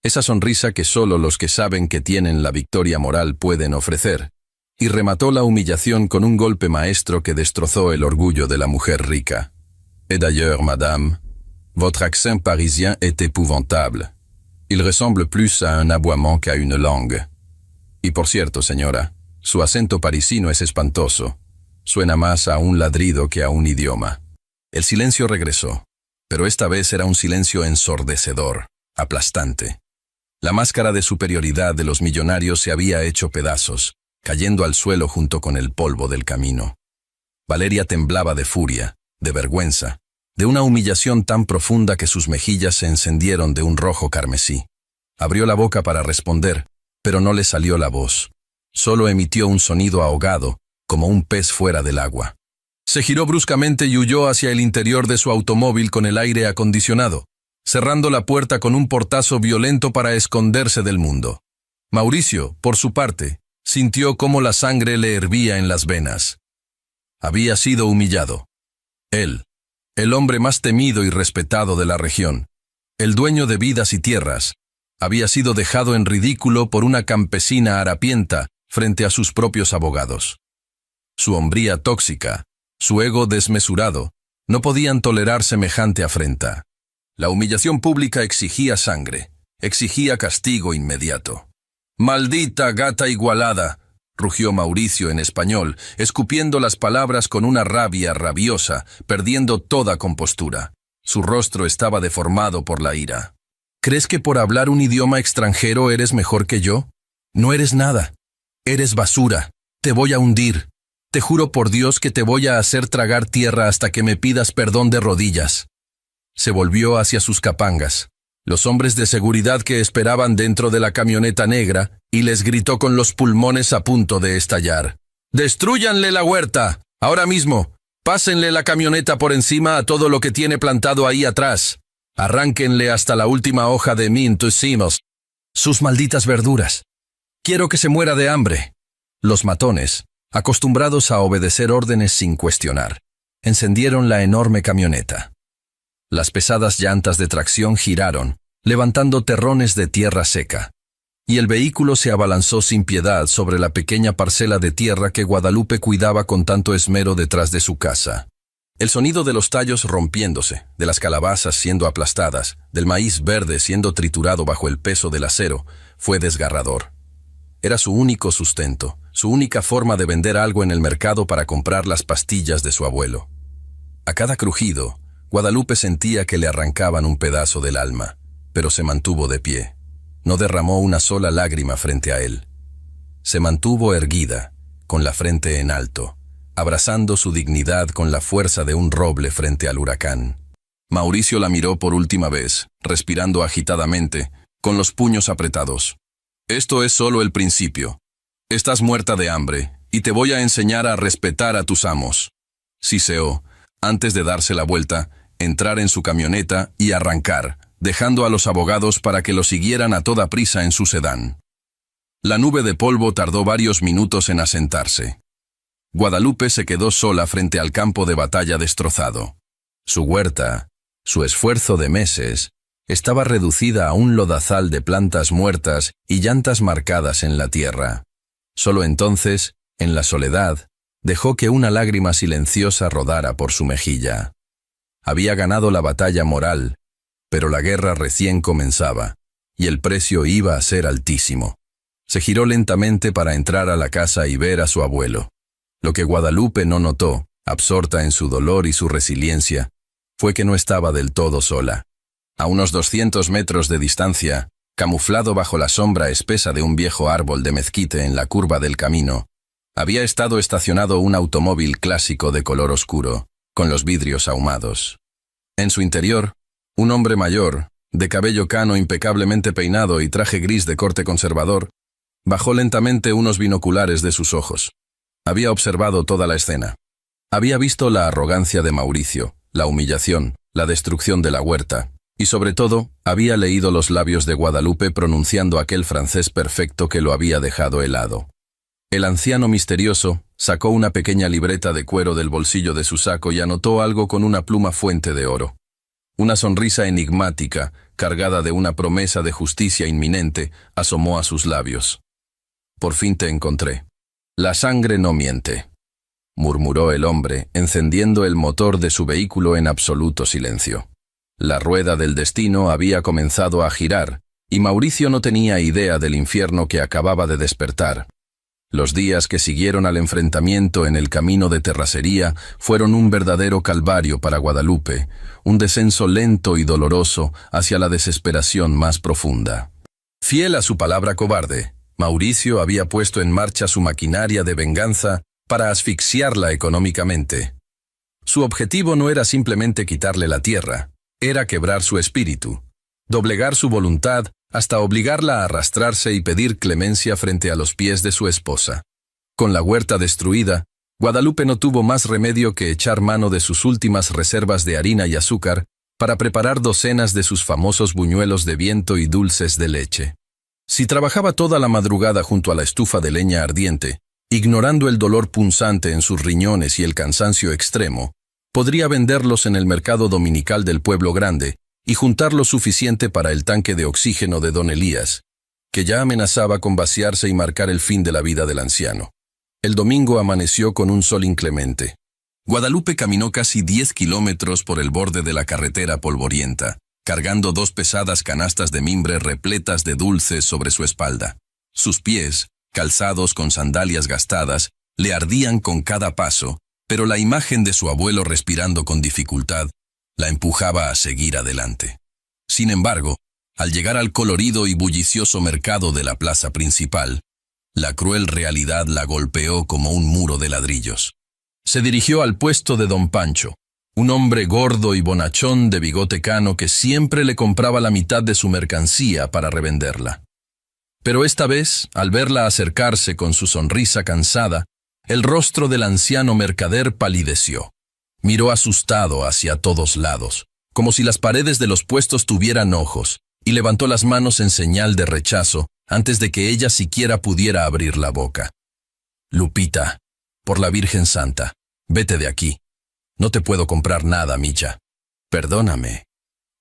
esa sonrisa que solo los que saben que tienen la victoria moral pueden ofrecer, y remató la humillación con un golpe maestro que destrozó el orgullo de la mujer rica. «Et d'ailleurs, madame, votre accent parisien est épouvantable. Il ressemble plus à un aboiement qu'à une langue. Y por cierto, señora, su acento parisino es espantoso. Suena más a un ladrido que a un idioma». El silencio regresó, pero esta vez era un silencio ensordecedor, aplastante. La máscara de superioridad de los millonarios se había hecho pedazos, cayendo al suelo junto con el polvo del camino. Valeria temblaba de furia, de vergüenza, de una humillación tan profunda que sus mejillas se encendieron de un rojo carmesí. Abrió la boca para responder, pero no le salió la voz. Solo emitió un sonido ahogado, como un pez fuera del agua. Se giró bruscamente y huyó hacia el interior de su automóvil con el aire acondicionado, cerrando la puerta con un portazo violento para esconderse del mundo. Mauricio, por su parte, sintió cómo la sangre le hervía en las venas. Había sido humillado. Él, el hombre más temido y respetado de la región, el dueño de vidas y tierras, había sido dejado en ridículo por una campesina harapienta frente a sus propios abogados. Su hombría tóxica, su ego desmesurado, no podían tolerar semejante afrenta. La humillación pública exigía sangre, exigía castigo inmediato. «¡Maldita gata igualada!», rugió Mauricio en español, escupiendo las palabras con una rabia rabiosa, perdiendo toda compostura. Su rostro estaba deformado por la ira. «¿Crees que por hablar un idioma extranjero eres mejor que yo? No eres nada. Eres basura. Te voy a hundir. Te juro por Dios que te voy a hacer tragar tierra hasta que me pidas perdón de rodillas». Se volvió hacia sus capangas, los hombres de seguridad que esperaban dentro de la camioneta negra, y les gritó con los pulmones a punto de estallar: «¡Destrúyanle la huerta! ¡Ahora mismo! ¡Pásenle la camioneta por encima a todo lo que tiene plantado ahí atrás! ¡Arránquenle hasta la última hoja de mintusimos! ¡Sus malditas verduras! ¡Quiero que se muera de hambre!». Los matones, acostumbrados a obedecer órdenes sin cuestionar, encendieron la enorme camioneta. Las pesadas llantas de tracción giraron, levantando terrones de tierra seca, y el vehículo se abalanzó sin piedad sobre la pequeña parcela de tierra que Guadalupe cuidaba con tanto esmero detrás de su casa. El sonido de los tallos rompiéndose, de las calabazas siendo aplastadas, del maíz verde siendo triturado bajo el peso del acero, fue desgarrador. Era su único sustento, su única forma de vender algo en el mercado para comprar las pastillas de su abuelo. A cada crujido, Guadalupe sentía que le arrancaban un pedazo del alma, pero se mantuvo de pie. No derramó una sola lágrima frente a él. Se mantuvo erguida, con la frente en alto, abrazando su dignidad con la fuerza de un roble frente al huracán. Mauricio la miró por última vez, respirando agitadamente, con los puños apretados. «Esto es solo el principio. Estás muerta de hambre, y te voy a enseñar a respetar a tus amos». Siseó, antes de darse la vuelta, entrar en su camioneta y arrancar, dejando a los abogados para que lo siguieran a toda prisa en su sedán. La nube de polvo tardó varios minutos en asentarse. Guadalupe se quedó sola frente al campo de batalla destrozado. Su huerta, su esfuerzo de meses, estaba reducida a un lodazal de plantas muertas y llantas marcadas en la tierra. Solo entonces, en la soledad, dejó que una lágrima silenciosa rodara por su mejilla. Había ganado la batalla moral, pero la guerra recién comenzaba, y el precio iba a ser altísimo. Se giró lentamente para entrar a la casa y ver a su abuelo. Lo que Guadalupe no notó, absorta en su dolor y su resiliencia, fue que no estaba del todo sola. A unos 200 metros de distancia, camuflado bajo la sombra espesa de un viejo árbol de mezquite en la curva del camino, había estado estacionado un automóvil clásico de color oscuro, con los vidrios ahumados. En su interior, un hombre mayor, de cabello cano impecablemente peinado y traje gris de corte conservador, bajó lentamente unos binoculares de sus ojos. Había observado toda la escena. Había visto la arrogancia de Mauricio, la humillación, la destrucción de la huerta, y sobre todo, había leído los labios de Guadalupe pronunciando aquel francés perfecto que lo había dejado helado. El anciano misterioso sacó una pequeña libreta de cuero del bolsillo de su saco y anotó algo con una pluma fuente de oro. Una sonrisa enigmática, cargada de una promesa de justicia inminente, asomó a sus labios. «Por fin te encontré. La sangre no miente», murmuró el hombre, encendiendo el motor de su vehículo en absoluto silencio. La rueda del destino había comenzado a girar, y Mauricio no tenía idea del infierno que acababa de despertar. Los días que siguieron al enfrentamiento en el camino de terracería fueron un verdadero calvario para Guadalupe, un descenso lento y doloroso hacia la desesperación más profunda. Fiel a su palabra cobarde, Mauricio había puesto en marcha su maquinaria de venganza para asfixiarla económicamente. Su objetivo no era simplemente quitarle la tierra, era quebrar su espíritu, doblegar su voluntad hasta obligarla a arrastrarse y pedir clemencia frente a los pies de su esposa. Con la huerta destruida, Guadalupe no tuvo más remedio que echar mano de sus últimas reservas de harina y azúcar para preparar docenas de sus famosos buñuelos de viento y dulces de leche. Si trabajaba toda la madrugada junto a la estufa de leña ardiente, ignorando el dolor punzante en sus riñones y el cansancio extremo, podría venderlos en el mercado dominical del pueblo grande y juntar lo suficiente para el tanque de oxígeno de don Elías, que ya amenazaba con vaciarse y marcar el fin de la vida del anciano. El domingo amaneció con un sol inclemente. Guadalupe caminó casi 10 kilómetros por el borde de la carretera polvorienta, cargando 2 pesadas canastas de mimbre repletas de dulces sobre su espalda. Sus pies, calzados con sandalias gastadas, le ardían con cada paso, pero la imagen de su abuelo respirando con dificultad la empujaba a seguir adelante. Sin embargo, al llegar al colorido y bullicioso mercado de la plaza principal, la cruel realidad la golpeó como un muro de ladrillos. Se dirigió al puesto de don Pancho, un hombre gordo y bonachón de bigote cano que siempre le compraba la mitad de su mercancía para revenderla. Pero esta vez, al verla acercarse con su sonrisa cansada, el rostro del anciano mercader palideció. Miró asustado hacia todos lados, como si las paredes de los puestos tuvieran ojos, y levantó las manos en señal de rechazo antes de que ella siquiera pudiera abrir la boca. «Lupita, por la Virgen Santa, vete de aquí. No te puedo comprar nada, Milla. Perdóname»,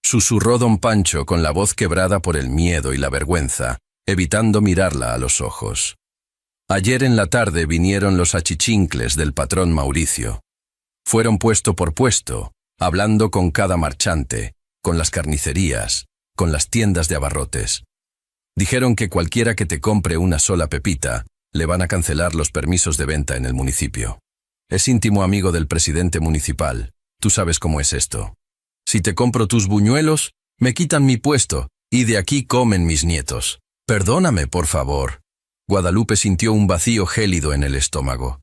susurró don Pancho con la voz quebrada por el miedo y la vergüenza, evitando mirarla a los ojos. Ayer en la tarde vinieron los achichincles del patrón Mauricio. Fueron puesto por puesto, hablando con cada marchante, con las carnicerías, con las tiendas de abarrotes. Dijeron que cualquiera que te compre una sola pepita, le van a cancelar los permisos de venta en el municipio. Es íntimo amigo del presidente municipal, tú sabes cómo es esto. Si te compro tus buñuelos, me quitan mi puesto, y de aquí comen mis nietos. Perdóname, por favor. Guadalupe sintió un vacío gélido en el estómago.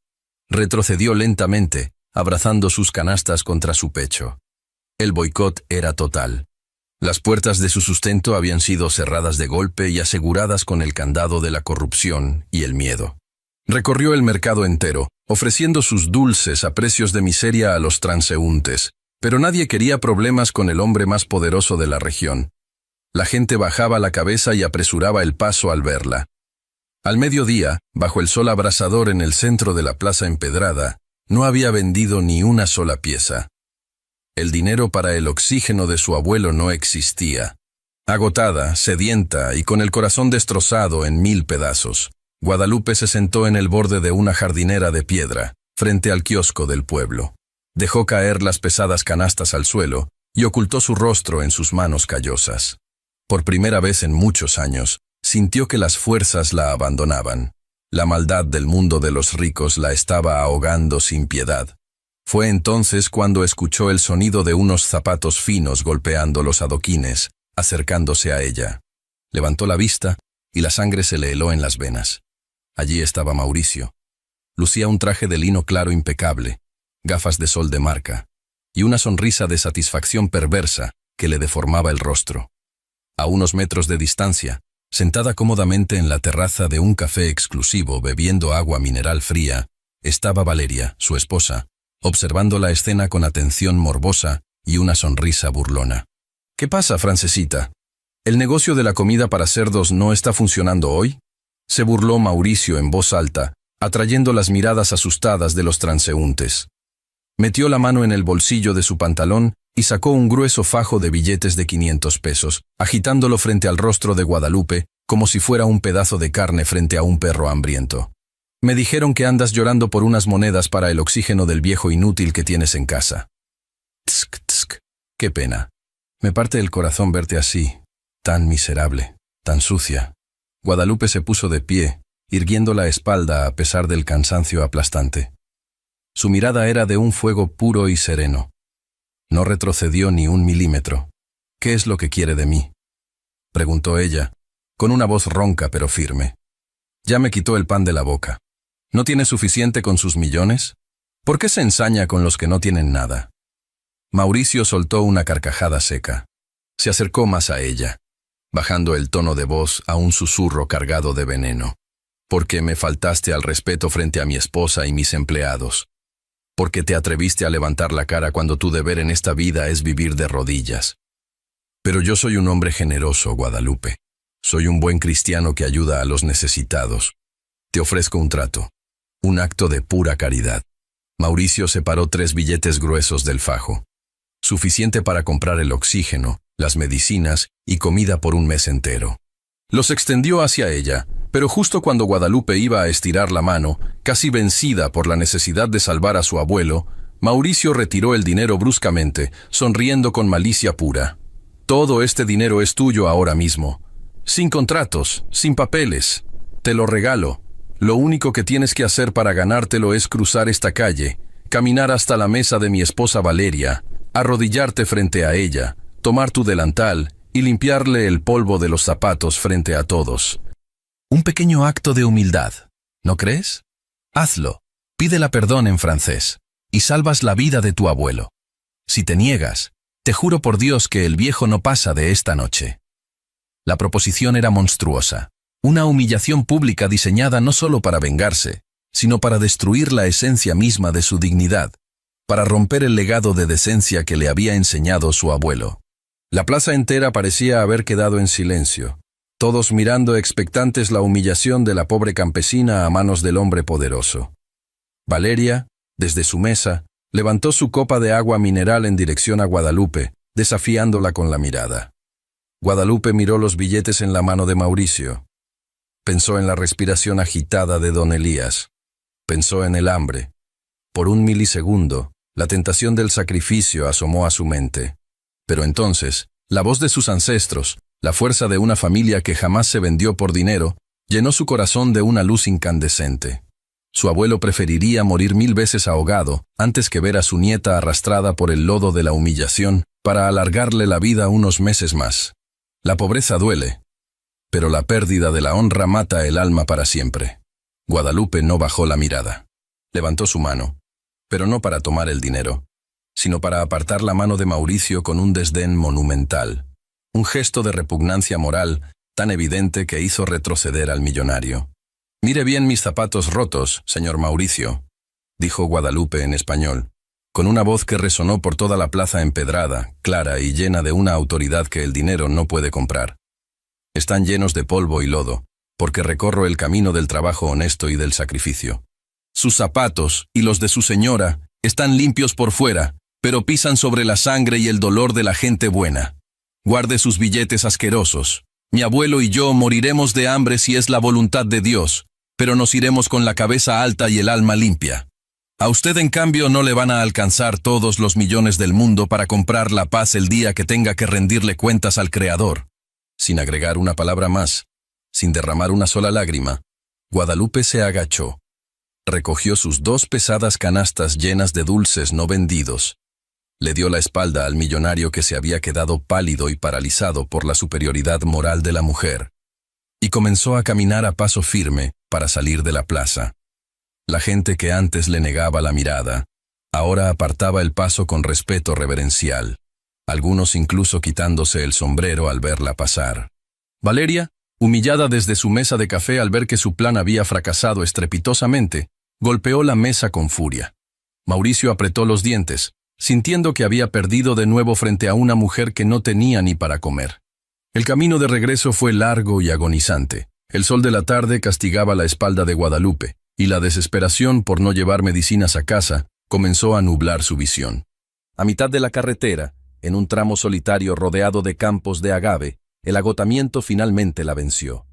Retrocedió lentamente, abrazando sus canastas contra su pecho. El boicot era total. Las puertas de su sustento habían sido cerradas de golpe y aseguradas con el candado de la corrupción y el miedo. Recorrió el mercado entero, ofreciendo sus dulces a precios de miseria a los transeúntes, pero nadie quería problemas con el hombre más poderoso de la región. La gente bajaba la cabeza y apresuraba el paso al verla. Al mediodía, bajo el sol abrasador en el centro de la plaza empedrada, no había vendido ni una sola pieza. El dinero para el oxígeno de su abuelo no existía. Agotada, sedienta y con el corazón destrozado en 1000 pedazos, Guadalupe se sentó en el borde de una jardinera de piedra, frente al kiosco del pueblo. Dejó caer las pesadas canastas al suelo y ocultó su rostro en sus manos callosas. Por primera vez en muchos años, sintió que las fuerzas la abandonaban. La maldad del mundo de los ricos la estaba ahogando sin piedad. Fue entonces cuando escuchó el sonido de unos zapatos finos golpeando los adoquines, acercándose a ella. Levantó la vista y la sangre se le heló en las venas. Allí estaba Mauricio. Lucía un traje de lino claro impecable, gafas de sol de marca, y una sonrisa de satisfacción perversa que le deformaba el rostro. A unos metros de distancia, sentada cómodamente en la terraza de un café exclusivo bebiendo agua mineral fría, estaba Valeria, su esposa, observando la escena con atención morbosa y una sonrisa burlona. «¿Qué pasa, francesita? ¿El negocio de la comida para cerdos no está funcionando hoy?», se burló Mauricio en voz alta, atrayendo las miradas asustadas de los transeúntes. Metió la mano en el bolsillo de su pantalón y sacó un grueso fajo de billetes de 500 pesos, agitándolo frente al rostro de Guadalupe como si fuera un pedazo de carne frente a un perro hambriento. «Me dijeron que andas llorando por unas monedas para el oxígeno del viejo inútil que tienes en casa». «Tsk, tsk, qué pena. Me parte el corazón verte así, tan miserable, tan sucia». Guadalupe se puso de pie, irguiendo la espalda a pesar del cansancio aplastante. Su mirada era de un fuego puro y sereno. No retrocedió ni un milímetro. «¿Qué es lo que quiere de mí?», preguntó ella, con una voz ronca pero firme. Ya me quitó el pan de la boca. ¿No tiene suficiente con sus millones? ¿Por qué se ensaña con los que no tienen nada? Mauricio soltó una carcajada seca. Se acercó más a ella, bajando el tono de voz a un susurro cargado de veneno. «Porque me faltaste al respeto frente a mi esposa y mis empleados. Porque te atreviste a levantar la cara cuando tu deber en esta vida es vivir de rodillas. Pero yo soy un hombre generoso, Guadalupe. Soy un buen cristiano que ayuda a los necesitados. Te ofrezco un trato, un acto de pura caridad». Mauricio separó 3 billetes gruesos del fajo, suficiente para comprar el oxígeno, las medicinas y comida por un mes entero. Los extendió hacia ella, pero justo cuando Guadalupe iba a estirar la mano, casi vencida por la necesidad de salvar a su abuelo, Mauricio retiró el dinero bruscamente, sonriendo con malicia pura. «Todo este dinero es tuyo ahora mismo. Sin contratos, sin papeles. Te lo regalo. Lo único que tienes que hacer para ganártelo es cruzar esta calle, caminar hasta la mesa de mi esposa Valeria, arrodillarte frente a ella, tomar tu delantal y limpiarle el polvo de los zapatos frente a todos. Un pequeño acto de humildad, ¿no crees? Hazlo, pídela perdón en francés, y salvas la vida de tu abuelo. Si te niegas, te juro por Dios que el viejo no pasa de esta noche». La proposición era monstruosa, una humillación pública diseñada no solo para vengarse, sino para destruir la esencia misma de su dignidad, para romper el legado de decencia que le había enseñado su abuelo. La plaza entera parecía haber quedado en silencio, todos mirando expectantes la humillación de la pobre campesina a manos del hombre poderoso. Valeria, desde su mesa, levantó su copa de agua mineral en dirección a Guadalupe, desafiándola con la mirada. Guadalupe miró los billetes en la mano de Mauricio. Pensó en la respiración agitada de don Elías. Pensó en el hambre. Por un milisegundo, la tentación del sacrificio asomó a su mente. Pero entonces, la voz de sus ancestros, la fuerza de una familia que jamás se vendió por dinero, llenó su corazón de una luz incandescente. Su abuelo preferiría morir 1000 veces ahogado antes que ver a su nieta arrastrada por el lodo de la humillación para alargarle la vida unos meses más. La pobreza duele, pero la pérdida de la honra mata el alma para siempre. Guadalupe no bajó la mirada. Levantó su mano, pero no para tomar el dinero, sino para apartar la mano de Mauricio con un desdén monumental, un gesto de repugnancia moral tan evidente que hizo retroceder al millonario. «Mire bien mis zapatos rotos, señor Mauricio», dijo Guadalupe en español, con una voz que resonó por toda la plaza empedrada, clara y llena de una autoridad que el dinero no puede comprar. «Están llenos de polvo y lodo, porque recorro el camino del trabajo honesto y del sacrificio. Sus zapatos y los de su señora están limpios por fuera, pero pisan sobre la sangre y el dolor de la gente buena. Guarde sus billetes asquerosos. Mi abuelo y yo moriremos de hambre si es la voluntad de Dios, pero nos iremos con la cabeza alta y el alma limpia. A usted, en cambio, no le van a alcanzar todos los millones del mundo para comprar la paz el día que tenga que rendirle cuentas al Creador. Sin agregar una palabra más, sin derramar una sola lágrima, Guadalupe se agachó. Recogió sus 2 pesadas canastas llenas de dulces no vendidos. Le dio la espalda al millonario que se había quedado pálido y paralizado por la superioridad moral de la mujer, y comenzó a caminar a paso firme para salir de la plaza. La gente que antes le negaba la mirada, ahora apartaba el paso con respeto reverencial, algunos incluso quitándose el sombrero al verla pasar. Valeria, humillada desde su mesa de café al ver que su plan había fracasado estrepitosamente, golpeó la mesa con furia. Mauricio apretó los dientes, sintiendo que había perdido de nuevo frente a una mujer que no tenía ni para comer. El camino de regreso fue largo y agonizante. El sol de la tarde castigaba la espalda de Guadalupe, y la desesperación por no llevar medicinas a casa comenzó a nublar su visión. A mitad de la carretera, en un tramo solitario rodeado de campos de agave, el agotamiento finalmente la venció.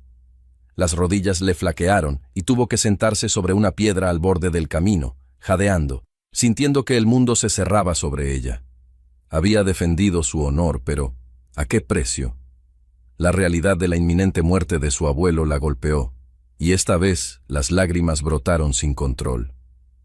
Las rodillas le flaquearon y tuvo que sentarse sobre una piedra al borde del camino, jadeando, sintiendo que el mundo se cerraba sobre ella. Había defendido su honor, pero ¿a qué precio? La realidad de la inminente muerte de su abuelo la golpeó, y esta vez las lágrimas brotaron sin control.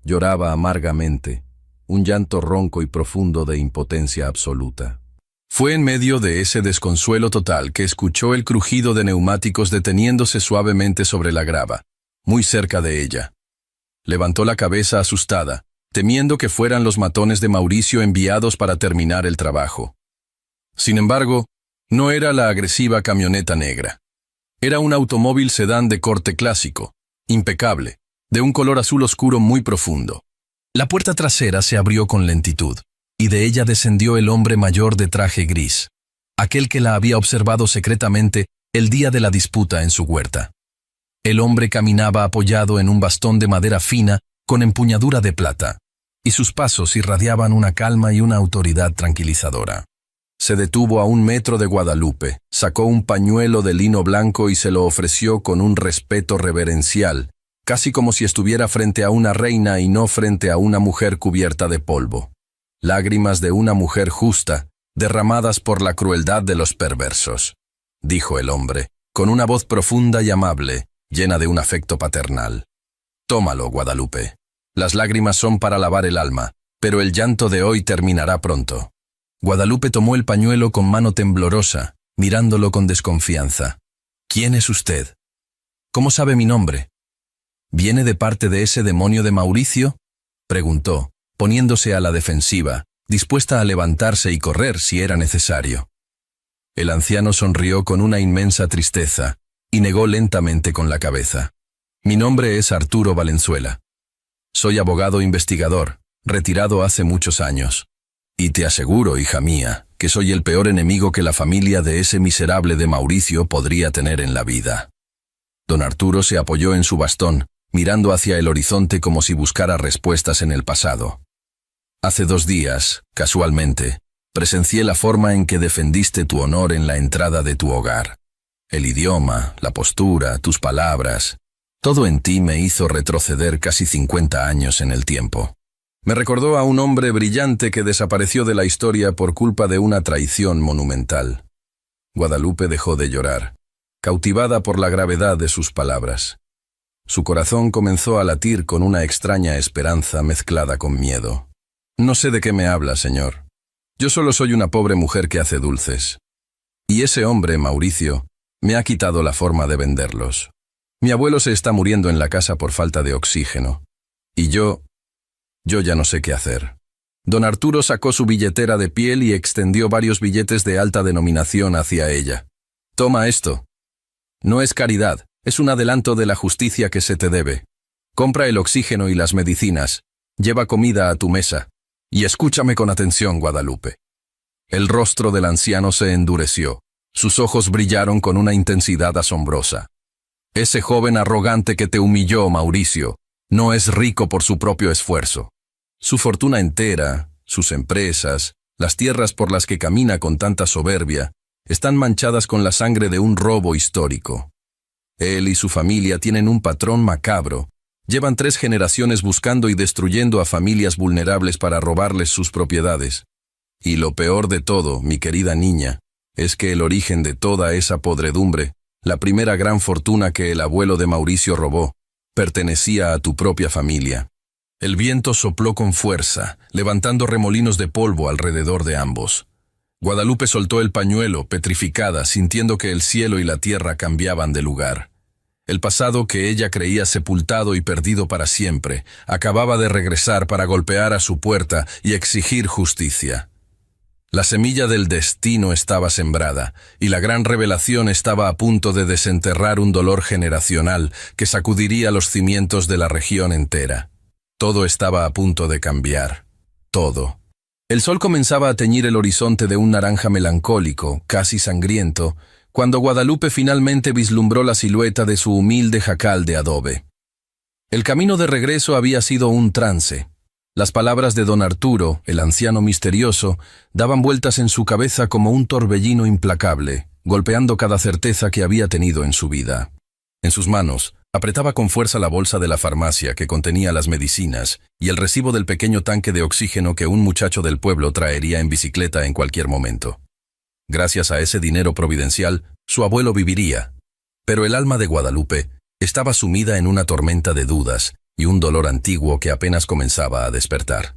Lloraba amargamente, un llanto ronco y profundo de impotencia absoluta. Fue en medio de ese desconsuelo total que escuchó el crujido de neumáticos deteniéndose suavemente sobre la grava, muy cerca de ella. Levantó la cabeza asustada, temiendo que fueran los matones de Mauricio enviados para terminar el trabajo. Sin embargo, no era la agresiva camioneta negra. Era un automóvil sedán de corte clásico, impecable, de un color azul oscuro muy profundo. La puerta trasera se abrió con lentitud, y de ella descendió el hombre mayor de traje gris, aquel que la había observado secretamente el día de la disputa en su huerta. El hombre caminaba apoyado en un bastón de madera fina con empuñadura de plata, y sus pasos irradiaban una calma y una autoridad tranquilizadora. Se detuvo a 1 metro de Guadalupe, sacó un pañuelo de lino blanco y se lo ofreció con un respeto reverencial, casi como si estuviera frente a una reina y no frente a una mujer cubierta de polvo. Lágrimas de una mujer justa, derramadas por la crueldad de los perversos, dijo el hombre, con una voz profunda y amable, llena de un afecto paternal. Tómalo, Guadalupe. Las lágrimas son para lavar el alma, pero el llanto de hoy terminará pronto. Guadalupe tomó el pañuelo con mano temblorosa, mirándolo con desconfianza. ¿Quién es usted? ¿Cómo sabe mi nombre? ¿Viene de parte de ese demonio de Mauricio? Preguntó, poniéndose a la defensiva, dispuesta a levantarse y correr si era necesario. El anciano sonrió con una inmensa tristeza y negó lentamente con la cabeza. Mi nombre es Arturo Valenzuela. Soy abogado investigador, retirado hace muchos años. Y te aseguro, hija mía, que soy el peor enemigo que la familia de ese miserable de Mauricio podría tener en la vida. Don Arturo se apoyó en su bastón, mirando hacia el horizonte como si buscara respuestas en el pasado. Hace 2 días, casualmente, presencié la forma en que defendiste tu honor en la entrada de tu hogar. El idioma, la postura, tus palabras, todo en ti me hizo retroceder casi 50 años en el tiempo. Me recordó a un hombre brillante que desapareció de la historia por culpa de una traición monumental. Guadalupe dejó de llorar, cautivada por la gravedad de sus palabras. Su corazón comenzó a latir con una extraña esperanza mezclada con miedo. No sé de qué me habla, señor. Yo solo soy una pobre mujer que hace dulces. Y ese hombre, Mauricio, me ha quitado la forma de venderlos. Mi abuelo se está muriendo en la casa por falta de oxígeno. Y yo ya no sé qué hacer. Don Arturo sacó su billetera de piel y extendió varios billetes de alta denominación hacia ella. Toma esto. No es caridad, es un adelanto de la justicia que se te debe. Compra el oxígeno y las medicinas. Lleva comida a tu mesa. Y escúchame con atención, Guadalupe. El rostro del anciano se endureció. Sus ojos brillaron con una intensidad asombrosa. Ese joven arrogante que te humilló, Mauricio, no es rico por su propio esfuerzo. Su fortuna entera, sus empresas, las tierras por las que camina con tanta soberbia, están manchadas con la sangre de un robo histórico. Él y su familia tienen un patrón macabro. Llevan 3 generaciones buscando y destruyendo a familias vulnerables para robarles sus propiedades. Y lo peor de todo, mi querida niña, es que el origen de toda esa podredumbre, la primera gran fortuna que el abuelo de Mauricio robó, pertenecía a tu propia familia. El viento sopló con fuerza, levantando remolinos de polvo alrededor de ambos. Guadalupe soltó el pañuelo, petrificada, sintiendo que el cielo y la tierra cambiaban de lugar. El pasado que ella creía sepultado y perdido para siempre, acababa de regresar para golpear a su puerta y exigir justicia. La semilla del destino estaba sembrada, y la gran revelación estaba a punto de desenterrar un dolor generacional que sacudiría los cimientos de la región entera. Todo estaba a punto de cambiar. Todo. El sol comenzaba a teñir el horizonte de un naranja melancólico, casi sangriento, cuando Guadalupe finalmente vislumbró la silueta de su humilde jacal de adobe. El camino de regreso había sido un trance. Las palabras de don Arturo, el anciano misterioso, daban vueltas en su cabeza como un torbellino implacable, golpeando cada certeza que había tenido en su vida. En sus manos, apretaba con fuerza la bolsa de la farmacia que contenía las medicinas y el recibo del pequeño tanque de oxígeno que un muchacho del pueblo traería en bicicleta en cualquier momento. Gracias a ese dinero providencial, su abuelo viviría. Pero el alma de Guadalupe estaba sumida en una tormenta de dudas y un dolor antiguo que apenas comenzaba a despertar.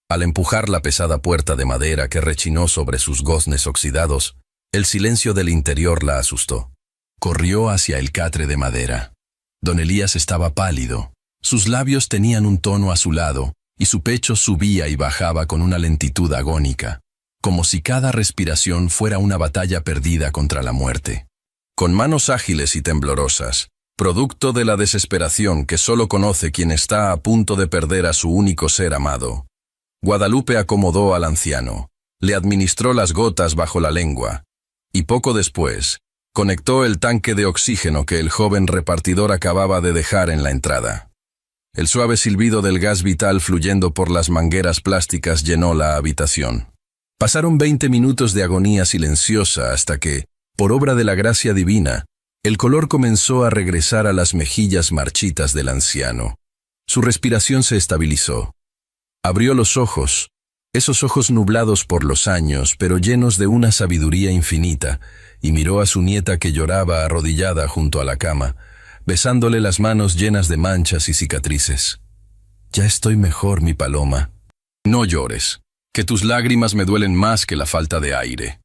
Al empujar la pesada puerta de madera que rechinó sobre sus goznes oxidados, el silencio del interior la asustó. Corrió hacia el catre de madera. Don Elías estaba pálido. Sus labios tenían un tono azulado y su pecho subía y bajaba con una lentitud agónica, como si cada respiración fuera una batalla perdida contra la muerte. Con manos ágiles y temblorosas, producto de la desesperación que solo conoce quien está a punto de perder a su único ser amado, Guadalupe acomodó al anciano, le administró las gotas bajo la lengua, y poco después, conectó el tanque de oxígeno que el joven repartidor acababa de dejar en la entrada. El suave silbido del gas vital fluyendo por las mangueras plásticas llenó la habitación. Pasaron 20 minutos de agonía silenciosa hasta que, por obra de la gracia divina, el color comenzó a regresar a las mejillas marchitas del anciano. Su respiración se estabilizó. Abrió los ojos, esos ojos nublados por los años, pero llenos de una sabiduría infinita, y miró a su nieta que lloraba arrodillada junto a la cama, besándole las manos llenas de manchas y cicatrices. «Ya estoy mejor, mi paloma. No llores, que tus lágrimas me duelen más que la falta de aire»,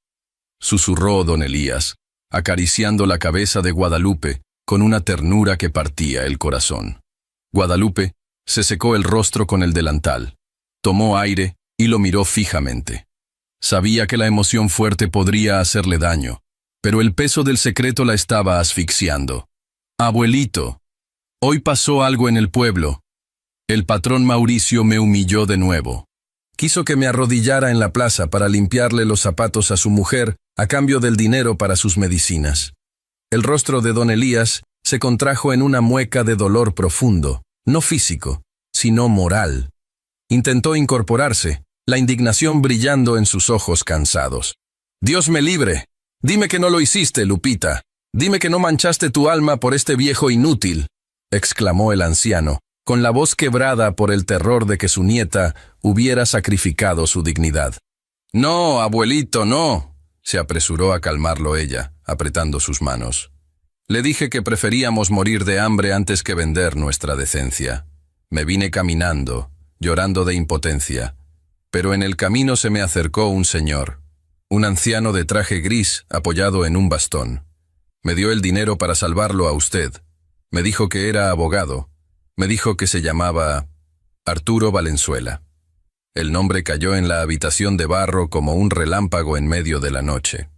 susurró don Elías, acariciando la cabeza de Guadalupe con una ternura que partía el corazón. Guadalupe se secó el rostro con el delantal, tomó aire y lo miró fijamente. Sabía que la emoción fuerte podría hacerle daño, pero el peso del secreto la estaba asfixiando. «Abuelito, hoy pasó algo en el pueblo. El patrón Mauricio me humilló de nuevo. Quiso que me arrodillara en la plaza para limpiarle los zapatos a su mujer a cambio del dinero para sus medicinas». El rostro de don Elías se contrajo en una mueca de dolor profundo, no físico, sino moral. Intentó incorporarse, la indignación brillando en sus ojos cansados. «Dios me libre. Dime que no lo hiciste, Lupita. Dime que no manchaste tu alma por este viejo inútil», exclamó el anciano, con la voz quebrada por el terror de que su nieta hubiera sacrificado su dignidad. «No, abuelito, no», se apresuró a calmarlo ella, apretando sus manos. «Le dije que preferíamos morir de hambre antes que vender nuestra decencia. Me vine caminando, llorando de impotencia, pero en el camino se me acercó un señor, un anciano de traje gris apoyado en un bastón. Me dio el dinero para salvarlo a usted. Me dijo que era abogado. Me dijo que se llamaba Arturo Valenzuela». El nombre cayó en la habitación de barro como un relámpago en medio de la noche.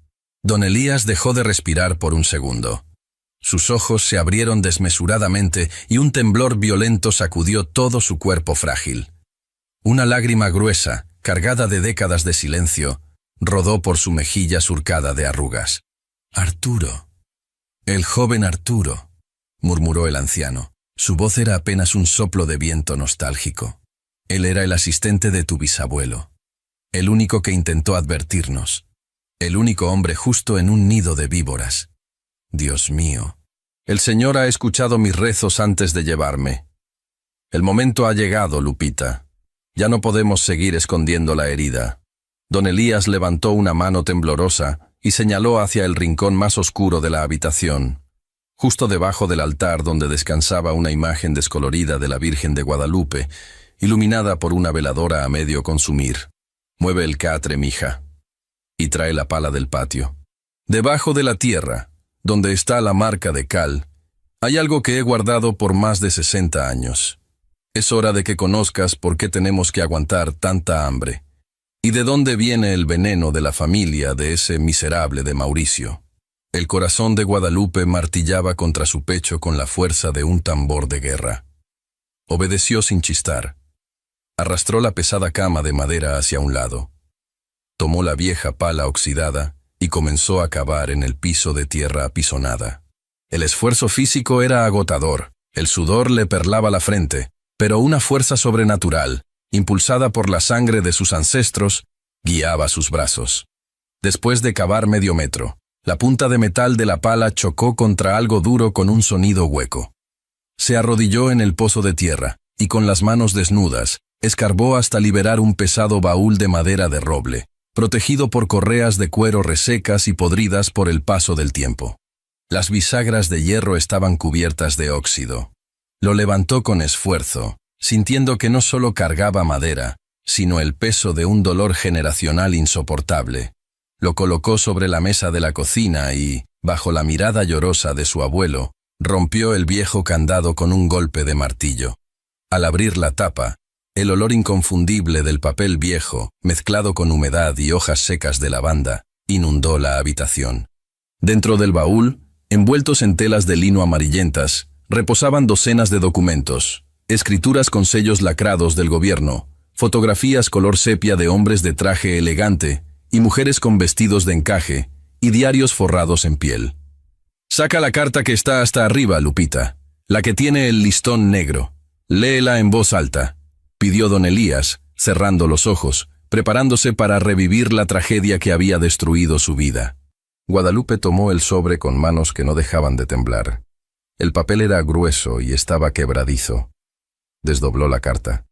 Don Elías dejó de respirar por un segundo. Sus ojos se abrieron desmesuradamente y un temblor violento sacudió todo su cuerpo frágil. Una lágrima gruesa, cargada de décadas de silencio, rodó por su mejilla surcada de arrugas. «Arturo. El joven Arturo», murmuró el anciano. Su voz era apenas un soplo de viento nostálgico. «Él era el asistente de tu bisabuelo, el único que intentó advertirnos, el único hombre justo en un nido de víboras. Dios mío, El Señor ha escuchado mis rezos antes de llevarme. El momento ha llegado, Lupita. Ya no podemos seguir escondiendo la herida. Don Elías levantó una mano temblorosa y señaló hacia el rincón más oscuro de la habitación, justo debajo del altar donde descansaba una imagen descolorida de la Virgen de Guadalupe, iluminada por una veladora a medio consumir. Mueve el catre, mija, y trae la pala del patio. Debajo de la tierra, donde está la marca de cal, hay algo que he guardado por más de 60 años. Es hora de que conozcas por qué tenemos que aguantar tanta hambre, y de dónde viene el veneno de la familia de ese miserable de Mauricio. El corazón de Guadalupe martillaba contra su pecho con la fuerza de un tambor de guerra. Obedeció sin chistar. Arrastró la pesada cama de madera hacia un lado. Tomó la vieja pala oxidada y comenzó a cavar en el piso de tierra apisonada. El esfuerzo físico era agotador, el sudor le perlaba la frente, pero una fuerza sobrenatural, impulsada por la sangre de sus ancestros, guiaba sus brazos. Después de cavar medio metro, la punta de metal de la pala chocó contra algo duro con un sonido hueco. Se arrodilló en el pozo de tierra y con las manos desnudas, escarbó hasta liberar un pesado baúl de madera de roble, protegido por correas de cuero resecas y podridas por el paso del tiempo. Las bisagras de hierro estaban cubiertas de óxido. Lo levantó con esfuerzo, sintiendo que no solo cargaba madera, sino el peso de un dolor generacional insoportable. Lo colocó sobre la mesa de la cocina y, bajo la mirada llorosa de su abuelo, rompió el viejo candado con un golpe de martillo. Al abrir la tapa, el olor inconfundible del papel viejo, mezclado con humedad y hojas secas de lavanda, inundó la habitación. Dentro del baúl, envueltos en telas de lino amarillentas, reposaban docenas de documentos, escrituras con sellos lacrados del gobierno, fotografías color sepia de hombres de traje elegante y mujeres con vestidos de encaje, y diarios forrados en piel. «Saca la carta que está hasta arriba, Lupita, la que tiene el listón negro. Léela en voz alta», pidió don Elías, cerrando los ojos, preparándose para revivir la tragedia que había destruido su vida. Guadalupe tomó el sobre con manos que no dejaban de temblar. El papel era grueso y estaba quebradizo. Desdobló la carta.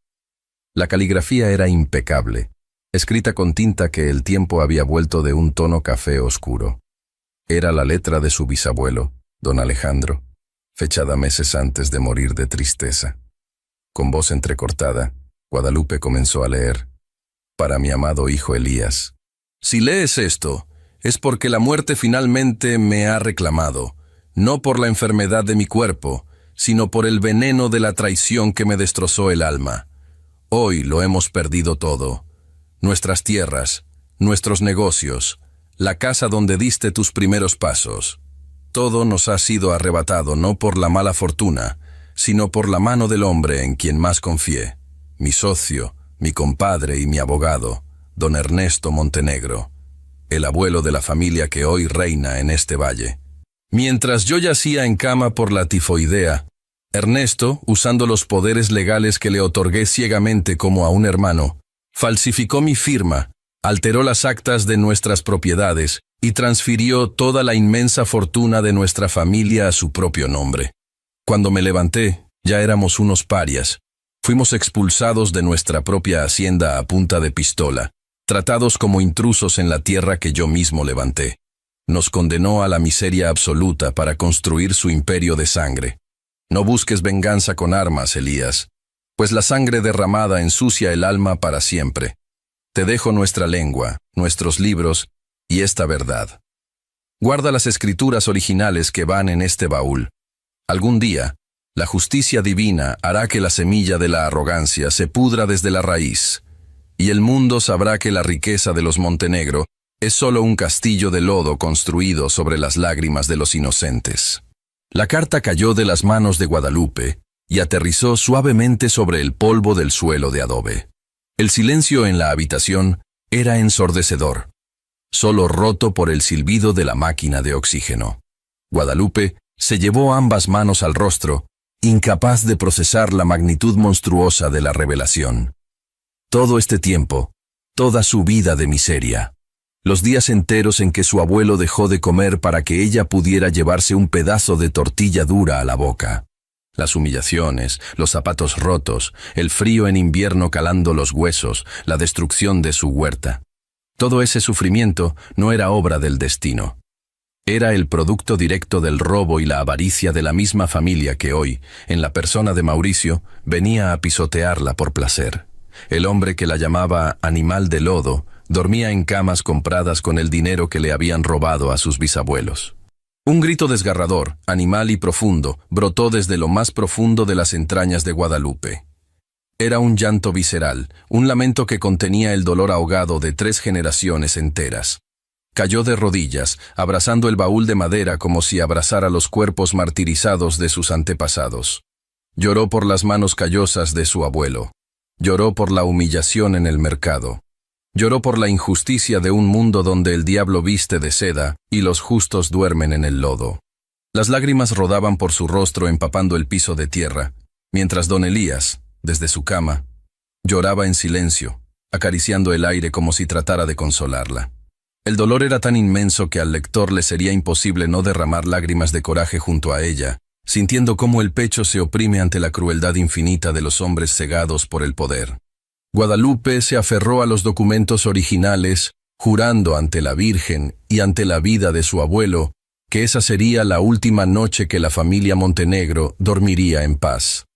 La caligrafía era impecable, escrita con tinta que el tiempo había vuelto de un tono café oscuro. Era la letra de su bisabuelo, don Alejandro, fechada meses antes de morir de tristeza. Con voz entrecortada, Guadalupe comenzó a leer. «Para mi amado hijo Elías. Si lees esto, es porque la muerte finalmente me ha reclamado, no por la enfermedad de mi cuerpo, sino por el veneno de la traición que me destrozó el alma. Hoy lo hemos perdido todo. Nuestras tierras, nuestros negocios, la casa donde diste tus primeros pasos. Todo nos ha sido arrebatado no por la mala fortuna, sino por la mano del hombre en quien más confié, mi socio, mi compadre y mi abogado, don Ernesto Montenegro, el abuelo de la familia que hoy reina en este valle. Mientras yo yacía en cama por la tifoidea, Ernesto, usando los poderes legales que le otorgué ciegamente como a un hermano, falsificó mi firma, alteró las actas de nuestras propiedades y transfirió toda la inmensa fortuna de nuestra familia a su propio nombre. Cuando me levanté, ya éramos unos parias. Fuimos expulsados de nuestra propia hacienda a punta de pistola, tratados como intrusos en la tierra que yo mismo levanté. Nos condenó a la miseria absoluta para construir su imperio de sangre. No busques venganza con armas, Elías, pues la sangre derramada ensucia el alma para siempre. Te dejo nuestra lengua, nuestros libros y esta verdad. Guarda las escrituras originales que van en este baúl. Algún día, la justicia divina hará que la semilla de la arrogancia se pudra desde la raíz, y el mundo sabrá que la riqueza de los Montenegro es solo un castillo de lodo construido sobre las lágrimas de los inocentes. La carta cayó de las manos de Guadalupe y aterrizó suavemente sobre el polvo del suelo de adobe. El silencio en la habitación era ensordecedor, solo roto por el silbido de la máquina de oxígeno. Guadalupe se llevó ambas manos al rostro, incapaz de procesar la magnitud monstruosa de la revelación. Todo este tiempo, toda su vida de miseria, Los días enteros en que su abuelo dejó de comer para que ella pudiera llevarse un pedazo de tortilla dura a la boca. Las humillaciones, los zapatos rotos, el frío en invierno calando los huesos, la destrucción de su huerta. Todo ese sufrimiento no era obra del destino. Era el producto directo del robo y la avaricia de la misma familia que hoy, en la persona de Mauricio, venía a pisotearla por placer. El hombre que la llamaba animal de lodo dormía en camas compradas con el dinero que le habían robado a sus bisabuelos. Un grito desgarrador, animal y profundo, brotó desde lo más profundo de las entrañas de Guadalupe. Era un llanto visceral, un lamento que contenía el dolor ahogado de 3 generaciones enteras. Cayó de rodillas, abrazando el baúl de madera como si abrazara los cuerpos martirizados de sus antepasados. Lloró por las manos callosas de su abuelo. Lloró por la humillación en el mercado. Lloró por la injusticia de un mundo donde el diablo viste de seda y los justos duermen en el lodo. Las lágrimas rodaban por su rostro empapando el piso de tierra, mientras don Elías, desde su cama, lloraba en silencio, acariciando el aire como si tratara de consolarla. El dolor era tan inmenso que al lector le sería imposible no derramar lágrimas de coraje junto a ella, sintiendo cómo el pecho se oprime ante la crueldad infinita de los hombres cegados por el poder. Guadalupe se aferró a los documentos originales, jurando ante la Virgen y ante la vida de su abuelo, que esa sería la última noche que la familia Montenegro dormiría en paz.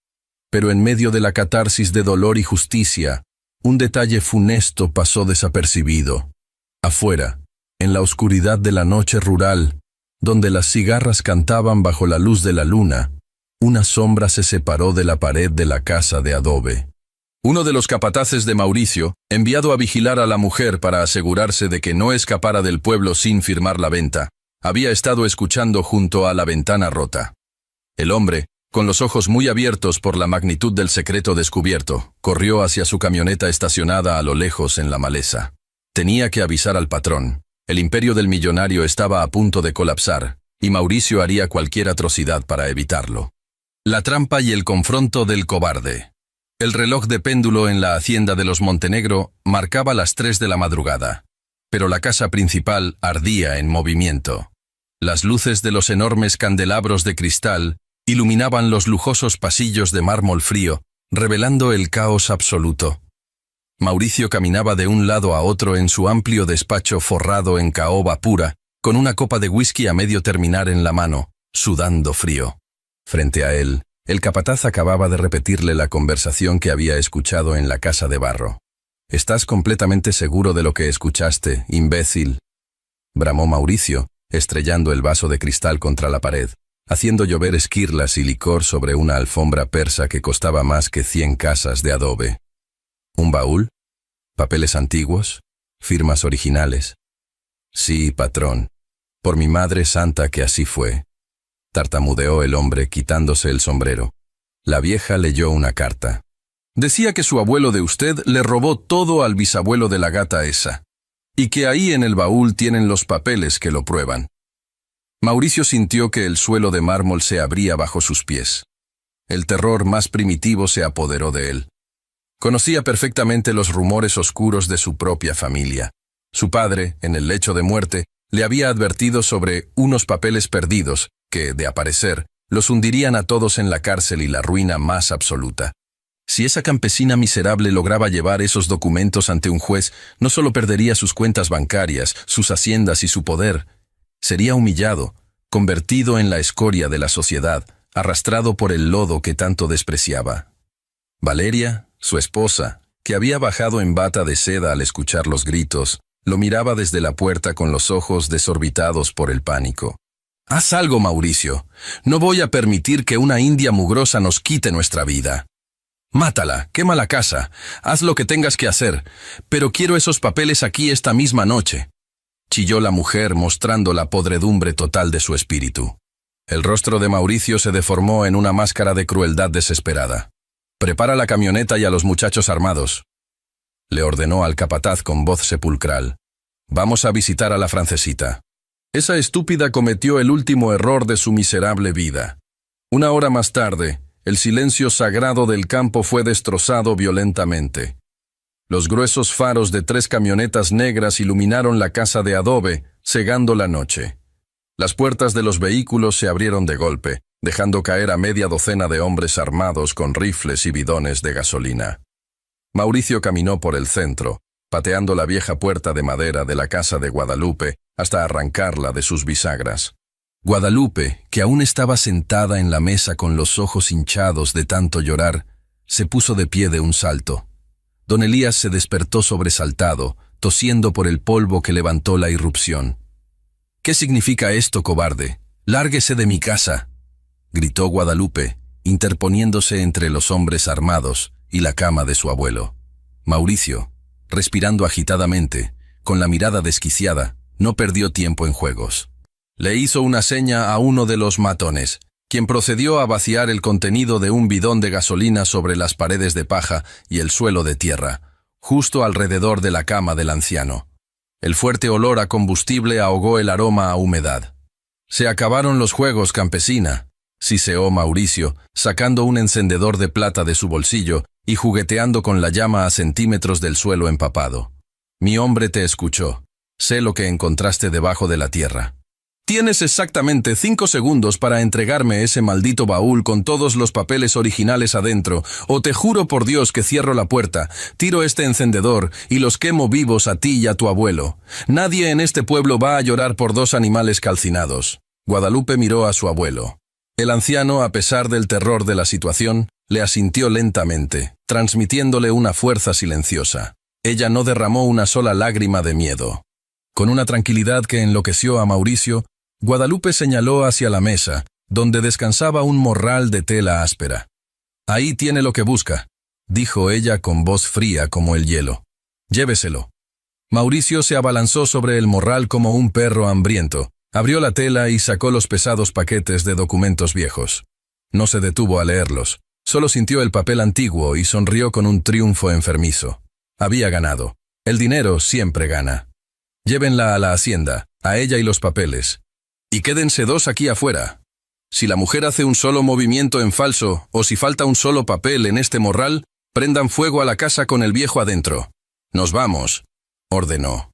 Pero en medio de la catarsis de dolor y justicia, un detalle funesto pasó desapercibido. Afuera, en la oscuridad de la noche rural, donde las cigarras cantaban bajo la luz de la luna, una sombra se separó de la pared de la casa de adobe. Uno de los capataces de Mauricio, enviado a vigilar a la mujer para asegurarse de que no escapara del pueblo sin firmar la venta, había estado escuchando junto a la ventana rota. El hombre, con los ojos muy abiertos por la magnitud del secreto descubierto, corrió hacia su camioneta estacionada a lo lejos en la maleza. Tenía que avisar al patrón. El imperio del millonario estaba a punto de colapsar, y Mauricio haría cualquier atrocidad para evitarlo. La trampa y el confronto del cobarde. El reloj de péndulo en la hacienda de los Montenegro marcaba las 3 de la madrugada, pero la casa principal ardía en movimiento. Las luces de los enormes candelabros de cristal iluminaban los lujosos pasillos de mármol frío, revelando el caos absoluto. Mauricio caminaba de un lado a otro en su amplio despacho forrado en caoba pura, con una copa de whisky a medio terminar en la mano, sudando frío. Frente a él, el capataz acababa de repetirle la conversación que había escuchado en la casa de barro. «¿Estás completamente seguro de lo que escuchaste, imbécil?», bramó Mauricio, estrellando el vaso de cristal contra la pared, haciendo llover esquirlas y licor sobre una alfombra persa que costaba más que 100 casas de adobe. ¿Un baúl? ¿Papeles antiguos? ¿Firmas originales? Sí, patrón. Por mi madre santa que así fue. Tartamudeó el hombre quitándose el sombrero. La vieja leyó una carta. Decía que su abuelo de usted le robó todo al bisabuelo de la gata esa, y que ahí en el baúl tienen los papeles que lo prueban. Mauricio sintió que el suelo de mármol se abría bajo sus pies. El terror más primitivo se apoderó de él. Conocía perfectamente los rumores oscuros de su propia familia. Su padre, en el lecho de muerte, le había advertido sobre unos papeles perdidos que, de aparecer, los hundirían a todos en la cárcel y la ruina más absoluta. Si esa campesina miserable lograba llevar esos documentos ante un juez, no solo perdería sus cuentas bancarias, sus haciendas y su poder, sería humillado, convertido en la escoria de la sociedad, arrastrado por el lodo que tanto despreciaba. Valeria, su esposa, que había bajado en bata de seda al escuchar los gritos, lo miraba desde la puerta con los ojos desorbitados por el pánico. «Haz algo, Mauricio. No voy a permitir que una india mugrosa nos quite nuestra vida. Mátala, quema la casa, haz lo que tengas que hacer, pero quiero esos papeles aquí esta misma noche», chilló la mujer mostrando la podredumbre total de su espíritu. El rostro de Mauricio se deformó en una máscara de crueldad desesperada. «Prepara la camioneta y a los muchachos armados», le ordenó al capataz con voz sepulcral. «Vamos a visitar a la francesita. Esa estúpida cometió el último error de su miserable vida». Una hora más tarde, el silencio sagrado del campo fue destrozado violentamente. Los gruesos faros de 3 camionetas negras iluminaron la casa de adobe, cegando la noche. Las puertas de los vehículos se abrieron de golpe, dejando caer a media docena de hombres armados con rifles y bidones de gasolina. Mauricio caminó por el centro, pateando la vieja puerta de madera de la casa de Guadalupe hasta arrancarla de sus bisagras. Guadalupe, que aún estaba sentada en la mesa con los ojos hinchados de tanto llorar, se puso de pie de un salto. Don Elías se despertó sobresaltado, tosiendo por el polvo que levantó la irrupción. «¿Qué significa esto, cobarde? ¡Lárguese de mi casa!», gritó Guadalupe, interponiéndose entre los hombres armados y la cama de su abuelo. Mauricio, respirando agitadamente, con la mirada desquiciada, no perdió tiempo en juegos. Le hizo una seña a uno de los matones, quien procedió a vaciar el contenido de un bidón de gasolina sobre las paredes de paja y el suelo de tierra, justo alrededor de la cama del anciano. El fuerte olor a combustible ahogó el aroma a humedad. «Se acabaron los juegos, campesina», siseó Mauricio, sacando un encendedor de plata de su bolsillo y jugueteando con la llama a centímetros del suelo empapado. «Mi hombre te escuchó. Sé lo que encontraste debajo de la tierra. Tienes exactamente 5 segundos para entregarme ese maldito baúl con todos los papeles originales adentro, o te juro por Dios que cierro la puerta, tiro este encendedor y los quemo vivos a ti y a tu abuelo. Nadie en este pueblo va a llorar por 2 animales calcinados». Guadalupe miró a su abuelo. El anciano, a pesar del terror de la situación, le asintió lentamente, transmitiéndole una fuerza silenciosa. Ella no derramó una sola lágrima de miedo. Con una tranquilidad que enloqueció a Mauricio, Guadalupe señaló hacia la mesa, donde descansaba un morral de tela áspera. «Ahí tiene lo que busca», dijo ella con voz fría como el hielo. «Lléveselo». Mauricio se abalanzó sobre el morral como un perro hambriento, abrió la tela y sacó los pesados paquetes de documentos viejos. No se detuvo a leerlos, solo sintió el papel antiguo y sonrió con un triunfo enfermizo. Había ganado. El dinero siempre gana. «Llévenla a la hacienda, a ella y los papeles. Y quédense 2 aquí afuera. Si la mujer hace un solo movimiento en falso, o si falta un solo papel en este morral, prendan fuego a la casa con el viejo adentro. Nos vamos», ordenó.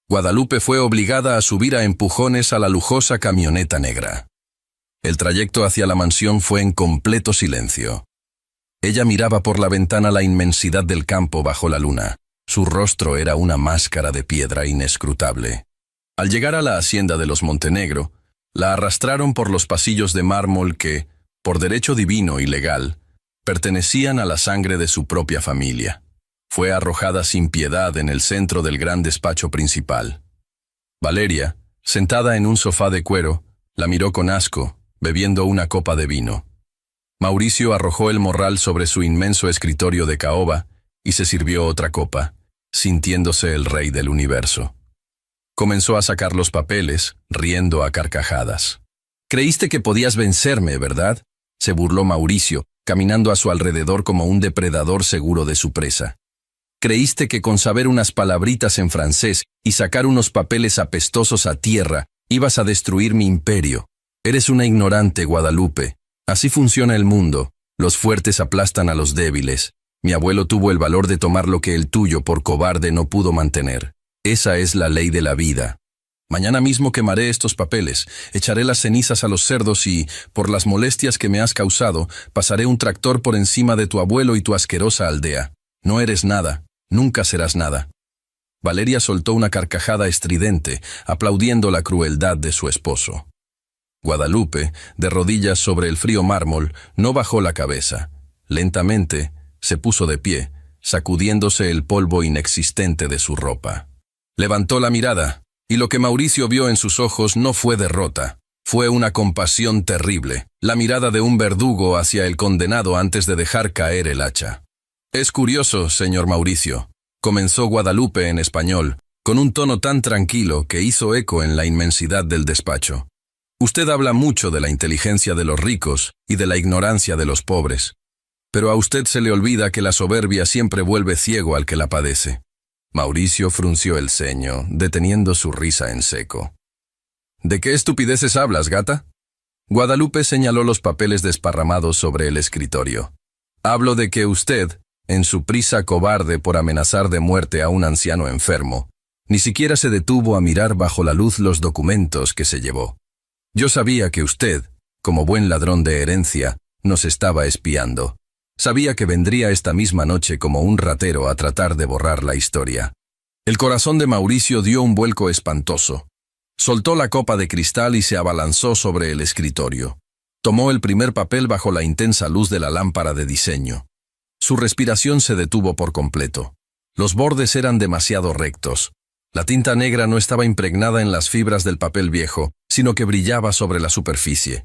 Guadalupe fue obligada a subir a empujones a la lujosa camioneta negra. El trayecto hacia la mansión fue en completo silencio. Ella miraba por la ventana la inmensidad del campo bajo la luna. Su rostro era una máscara de piedra inescrutable. Al llegar a la hacienda de los Montenegro, la arrastraron por los pasillos de mármol que, por derecho divino y legal, pertenecían a la sangre de su propia familia. Fue arrojada sin piedad en el centro del gran despacho principal. Valeria, sentada en un sofá de cuero, la miró con asco, bebiendo una copa de vino. Mauricio arrojó el morral sobre su inmenso escritorio de caoba y se sirvió otra copa, sintiéndose el rey del universo. Comenzó a sacar los papeles, riendo a carcajadas. «Creíste que podías vencerme, ¿verdad?», se burló Mauricio, caminando a su alrededor como un depredador seguro de su presa. «Creíste que con saber unas palabritas en francés y sacar unos papeles apestosos a tierra, ibas a destruir mi imperio. Eres una ignorante, Guadalupe. Así funciona el mundo. Los fuertes aplastan a los débiles. Mi abuelo tuvo el valor de tomar lo que el tuyo por cobarde no pudo mantener. Esa es la ley de la vida. Mañana mismo quemaré estos papeles, echaré las cenizas a los cerdos y, por las molestias que me has causado, pasaré un tractor por encima de tu abuelo y tu asquerosa aldea. No eres nada, nunca serás nada». Valeria soltó una carcajada estridente, aplaudiendo la crueldad de su esposo. Guadalupe, de rodillas sobre el frío mármol, no bajó la cabeza. Lentamente, se puso de pie, sacudiéndose el polvo inexistente de su ropa. Levantó la mirada, y lo que Mauricio vio en sus ojos no fue derrota. Fue una compasión terrible, la mirada de un verdugo hacia el condenado antes de dejar caer el hacha. «Es curioso, señor Mauricio», comenzó Guadalupe en español, con un tono tan tranquilo que hizo eco en la inmensidad del despacho. «Usted habla mucho de la inteligencia de los ricos y de la ignorancia de los pobres. Pero a usted se le olvida que la soberbia siempre vuelve ciego al que la padece». Mauricio frunció el ceño, deteniendo su risa en seco. «¿De qué estupideces hablas, gata?». Guadalupe señaló los papeles desparramados sobre el escritorio. «Hablo de que usted, En su prisa cobarde por amenazar de muerte a un anciano enfermo, ni siquiera se detuvo a mirar bajo la luz los documentos que se llevó. Yo sabía que usted, como buen ladrón de herencia, nos estaba espiando. Sabía que vendría esta misma noche como un ratero a tratar de borrar la historia. El corazón de Mauricio dio un vuelco espantoso. Soltó la copa de cristal y se abalanzó sobre el escritorio. Tomó el primer papel bajo la intensa luz de la lámpara de diseño. Su respiración se detuvo por completo. Los bordes eran demasiado rectos. La tinta negra no estaba impregnada en las fibras del papel viejo, sino que brillaba sobre la superficie.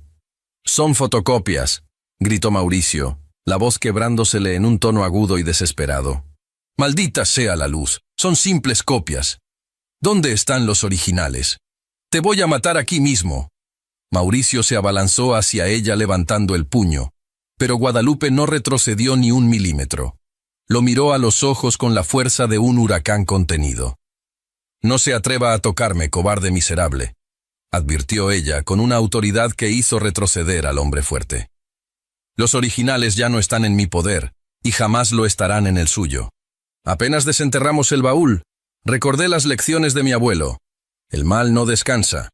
«Son fotocopias», gritó Mauricio, la voz quebrándosele en un tono agudo y desesperado. «Maldita sea la luz, son simples copias. ¿Dónde están los originales? Te voy a matar aquí mismo». Mauricio se abalanzó hacia ella levantando el puño, pero Guadalupe no retrocedió ni un milímetro. Lo miró a los ojos con la fuerza de un huracán contenido. «No se atreva a tocarme, cobarde miserable», advirtió ella con una autoridad que hizo retroceder al hombre fuerte. «Los originales ya no están en mi poder, y jamás lo estarán en el suyo. Apenas desenterramos el baúl, recordé las lecciones de mi abuelo. El mal no descansa.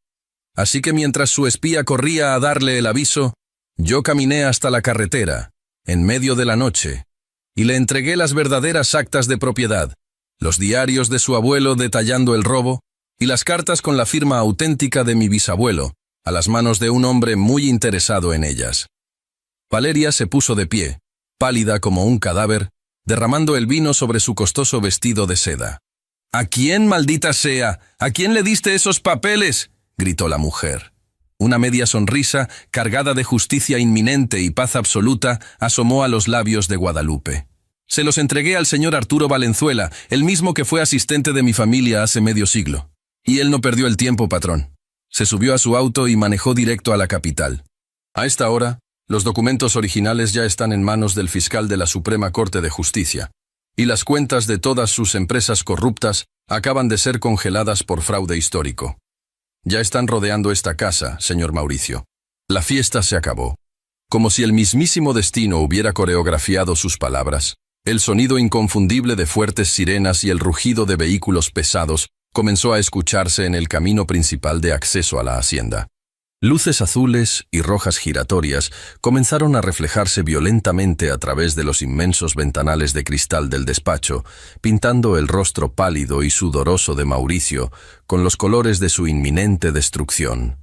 Así que mientras su espía corría a darle el aviso, yo caminé hasta la carretera, en medio de la noche, y le entregué las verdaderas actas de propiedad, los diarios de su abuelo detallando el robo, y las cartas con la firma auténtica de mi bisabuelo, a las manos de un hombre muy interesado en ellas». Valeria se puso de pie, pálida como un cadáver, derramando el vino sobre su costoso vestido de seda. «¿A quién, maldita sea? ¿A quién le diste esos papeles?», gritó la mujer. Una media sonrisa, cargada de justicia inminente y paz absoluta, asomó a los labios de Guadalupe. «Se los entregué al señor Arturo Valenzuela, el mismo que fue asistente de mi familia hace medio siglo. Y él no perdió el tiempo, patrón. Se subió a su auto y manejó directo a la capital. A esta hora, los documentos originales ya están en manos del fiscal de la Suprema Corte de Justicia, y las cuentas de todas sus empresas corruptas acaban de ser congeladas por fraude histórico. Ya están rodeando esta casa, señor Mauricio. La fiesta se acabó. Como si el mismísimo destino hubiera coreografiado sus palabras, el sonido inconfundible de fuertes sirenas y el rugido de vehículos pesados comenzó a escucharse en el camino principal de acceso a la hacienda. Luces azules y rojas giratorias comenzaron a reflejarse violentamente a través de los inmensos ventanales de cristal del despacho, pintando el rostro pálido y sudoroso de Mauricio con los colores de su inminente destrucción.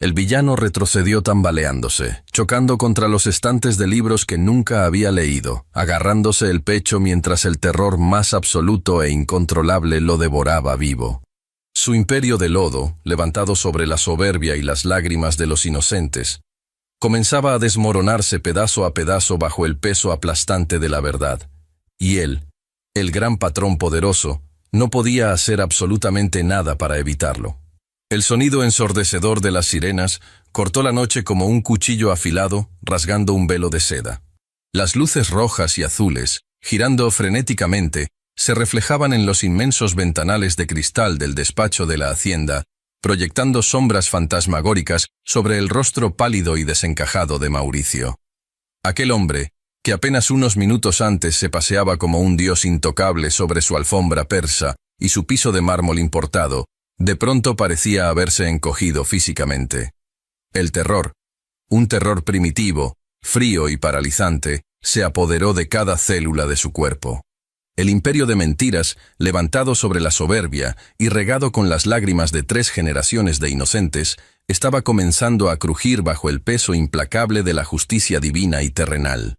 El villano retrocedió tambaleándose, chocando contra los estantes de libros que nunca había leído, agarrándose el pecho mientras el terror más absoluto e incontrolable lo devoraba vivo. Su imperio de lodo, levantado sobre la soberbia y las lágrimas de los inocentes, comenzaba a desmoronarse pedazo a pedazo bajo el peso aplastante de la verdad. Y él, el gran patrón poderoso, no podía hacer absolutamente nada para evitarlo. El sonido ensordecedor de las sirenas cortó la noche como un cuchillo afilado, rasgando un velo de seda. Las luces rojas y azules, girando frenéticamente, se reflejaban en los inmensos ventanales de cristal del despacho de la hacienda, proyectando sombras fantasmagóricas sobre el rostro pálido y desencajado de Mauricio. Aquel hombre, que apenas unos minutos antes se paseaba como un dios intocable sobre su alfombra persa y su piso de mármol importado, de pronto parecía haberse encogido físicamente. El terror, un terror primitivo, frío y paralizante, se apoderó de cada célula de su cuerpo. El imperio de mentiras, levantado sobre la soberbia y regado con las lágrimas de 3 generaciones de inocentes, estaba comenzando a crujir bajo el peso implacable de la justicia divina y terrenal.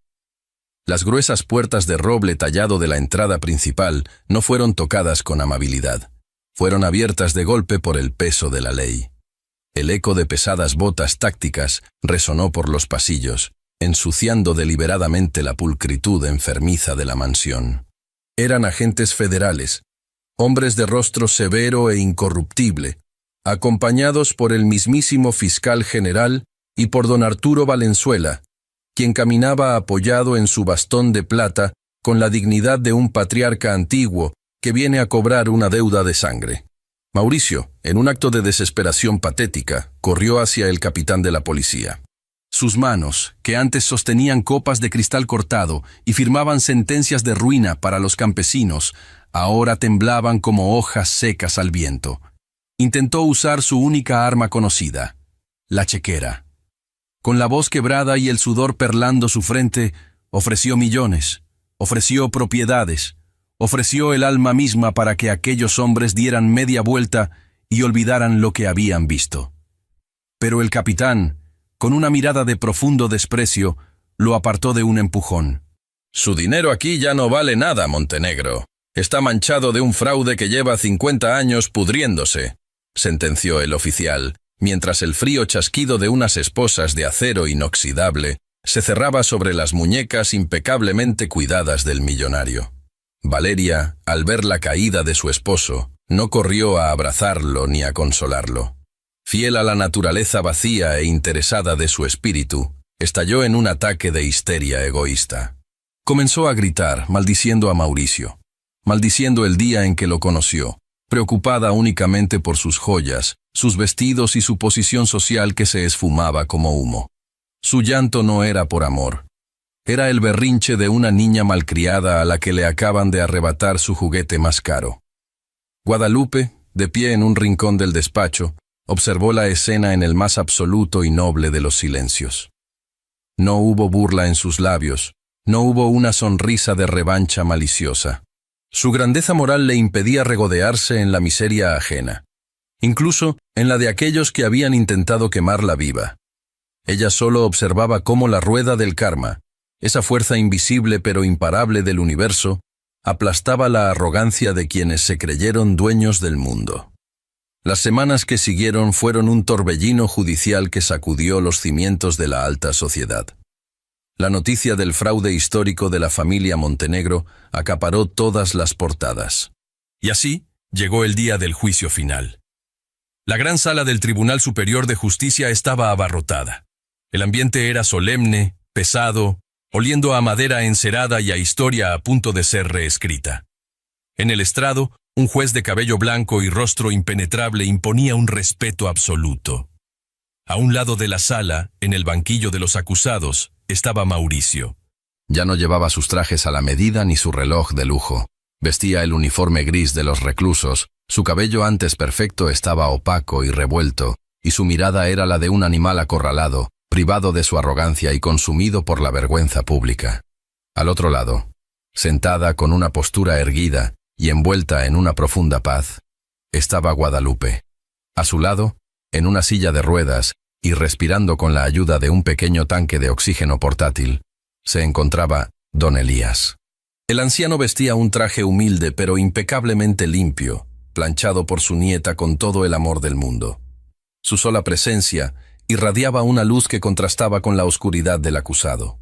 Las gruesas puertas de roble tallado de la entrada principal no fueron tocadas con amabilidad. Fueron abiertas de golpe por el peso de la ley. El eco de pesadas botas tácticas resonó por los pasillos, ensuciando deliberadamente la pulcritud enfermiza de la mansión. Eran agentes federales, hombres de rostro severo e incorruptible, acompañados por el mismísimo fiscal general y por don Arturo Valenzuela, quien caminaba apoyado en su bastón de plata con la dignidad de un patriarca antiguo que viene a cobrar una deuda de sangre. Mauricio, en un acto de desesperación patética, corrió hacia el capitán de la policía. Sus manos, que antes sostenían copas de cristal cortado y firmaban sentencias de ruina para los campesinos, ahora temblaban como hojas secas al viento. Intentó usar su única arma conocida, la chequera. Con la voz quebrada y el sudor perlando su frente, ofreció millones, ofreció propiedades, ofreció el alma misma para que aquellos hombres dieran media vuelta y olvidaran lo que habían visto. Pero el capitán, con una mirada de profundo desprecio, lo apartó de un empujón. Su dinero aquí ya no vale nada, Montenegro. Está manchado de un fraude que lleva 50 años pudriéndose, sentenció el oficial, mientras el frío chasquido de unas esposas de acero inoxidable se cerraba sobre las muñecas impecablemente cuidadas del millonario. Valeria, al ver la caída de su esposo, no corrió a abrazarlo ni a consolarlo. Fiel a la naturaleza vacía e interesada de su espíritu, estalló en un ataque de histeria egoísta. Comenzó a gritar, maldiciendo a Mauricio, maldiciendo el día en que lo conoció, preocupada únicamente por sus joyas, sus vestidos y su posición social que se esfumaba como humo. Su llanto no era por amor. Era el berrinche de una niña malcriada a la que le acaban de arrebatar su juguete más caro. Guadalupe, de pie en un rincón del despacho, observó la escena en el más absoluto y noble de los silencios. No hubo burla en sus labios, no hubo una sonrisa de revancha maliciosa. Su grandeza moral le impedía regodearse en la miseria ajena, incluso en la de aquellos que habían intentado quemarla viva. Ella solo observaba cómo la rueda del karma, esa fuerza invisible pero imparable del universo, aplastaba la arrogancia de quienes se creyeron dueños del mundo. Las semanas que siguieron fueron un torbellino judicial que sacudió los cimientos de la alta sociedad. La noticia del fraude histórico de la familia Montenegro acaparó todas las portadas. Y así llegó el día del juicio final. La gran sala del Tribunal Superior de Justicia estaba abarrotada. El ambiente era solemne, pesado, oliendo a madera encerada y a historia a punto de ser reescrita. En el estrado, un juez de cabello blanco y rostro impenetrable imponía un respeto absoluto. A un lado de la sala, en el banquillo de los acusados, estaba Mauricio. Ya no llevaba sus trajes a la medida ni su reloj de lujo. Vestía el uniforme gris de los reclusos, su cabello antes perfecto estaba opaco y revuelto, y su mirada era la de un animal acorralado, privado de su arrogancia y consumido por la vergüenza pública. Al otro lado, sentada con una postura erguida y envuelta en una profunda paz, estaba Guadalupe. A su lado, en una silla de ruedas y respirando con la ayuda de un pequeño tanque de oxígeno portátil, se encontraba don Elías. El anciano vestía un traje humilde pero impecablemente limpio, planchado por su nieta con todo el amor del mundo. Su sola presencia irradiaba una luz que contrastaba con la oscuridad del acusado.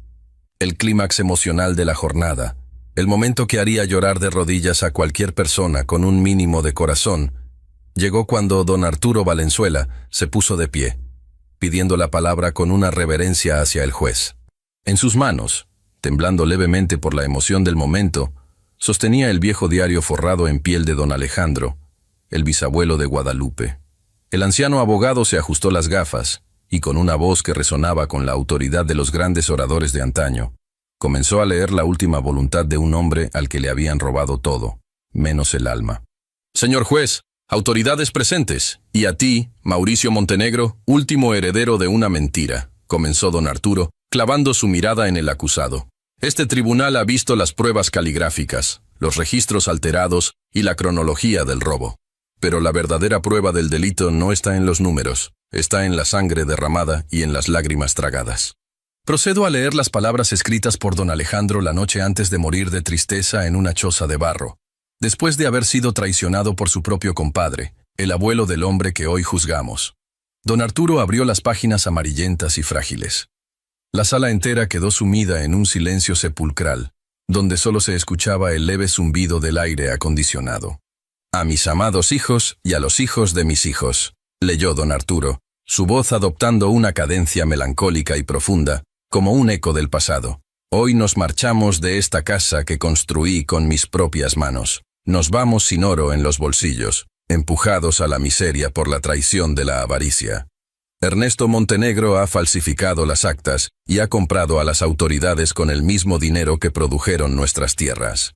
El clímax emocional de la jornada, el momento que haría llorar de rodillas a cualquier persona con un mínimo de corazón, llegó cuando don Arturo Valenzuela se puso de pie, pidiendo la palabra con una reverencia hacia el juez. En sus manos, temblando levemente por la emoción del momento, sostenía el viejo diario forrado en piel de don Alejandro, el bisabuelo de Guadalupe. El anciano abogado se ajustó las gafas y con una voz que resonaba con la autoridad de los grandes oradores de antaño, comenzó a leer la última voluntad de un hombre al que le habían robado todo, menos el alma. Señor juez, autoridades presentes, y a ti, Mauricio Montenegro, último heredero de una mentira, comenzó don Arturo, clavando su mirada en el acusado. Este tribunal ha visto las pruebas caligráficas, los registros alterados y la cronología del robo. Pero la verdadera prueba del delito no está en los números, está en la sangre derramada y en las lágrimas tragadas. Procedo a leer las palabras escritas por don Alejandro la noche antes de morir de tristeza en una choza de barro, después de haber sido traicionado por su propio compadre, el abuelo del hombre que hoy juzgamos. Don Arturo abrió las páginas amarillentas y frágiles. La sala entera quedó sumida en un silencio sepulcral, donde solo se escuchaba el leve zumbido del aire acondicionado. A mis amados hijos y a los hijos de mis hijos, leyó don Arturo, su voz adoptando una cadencia melancólica y profunda, como un eco del pasado. Hoy nos marchamos de esta casa que construí con mis propias manos. Nos vamos sin oro en los bolsillos, empujados a la miseria por la traición de la avaricia. Ernesto Montenegro ha falsificado las actas y ha comprado a las autoridades con el mismo dinero que produjeron nuestras tierras.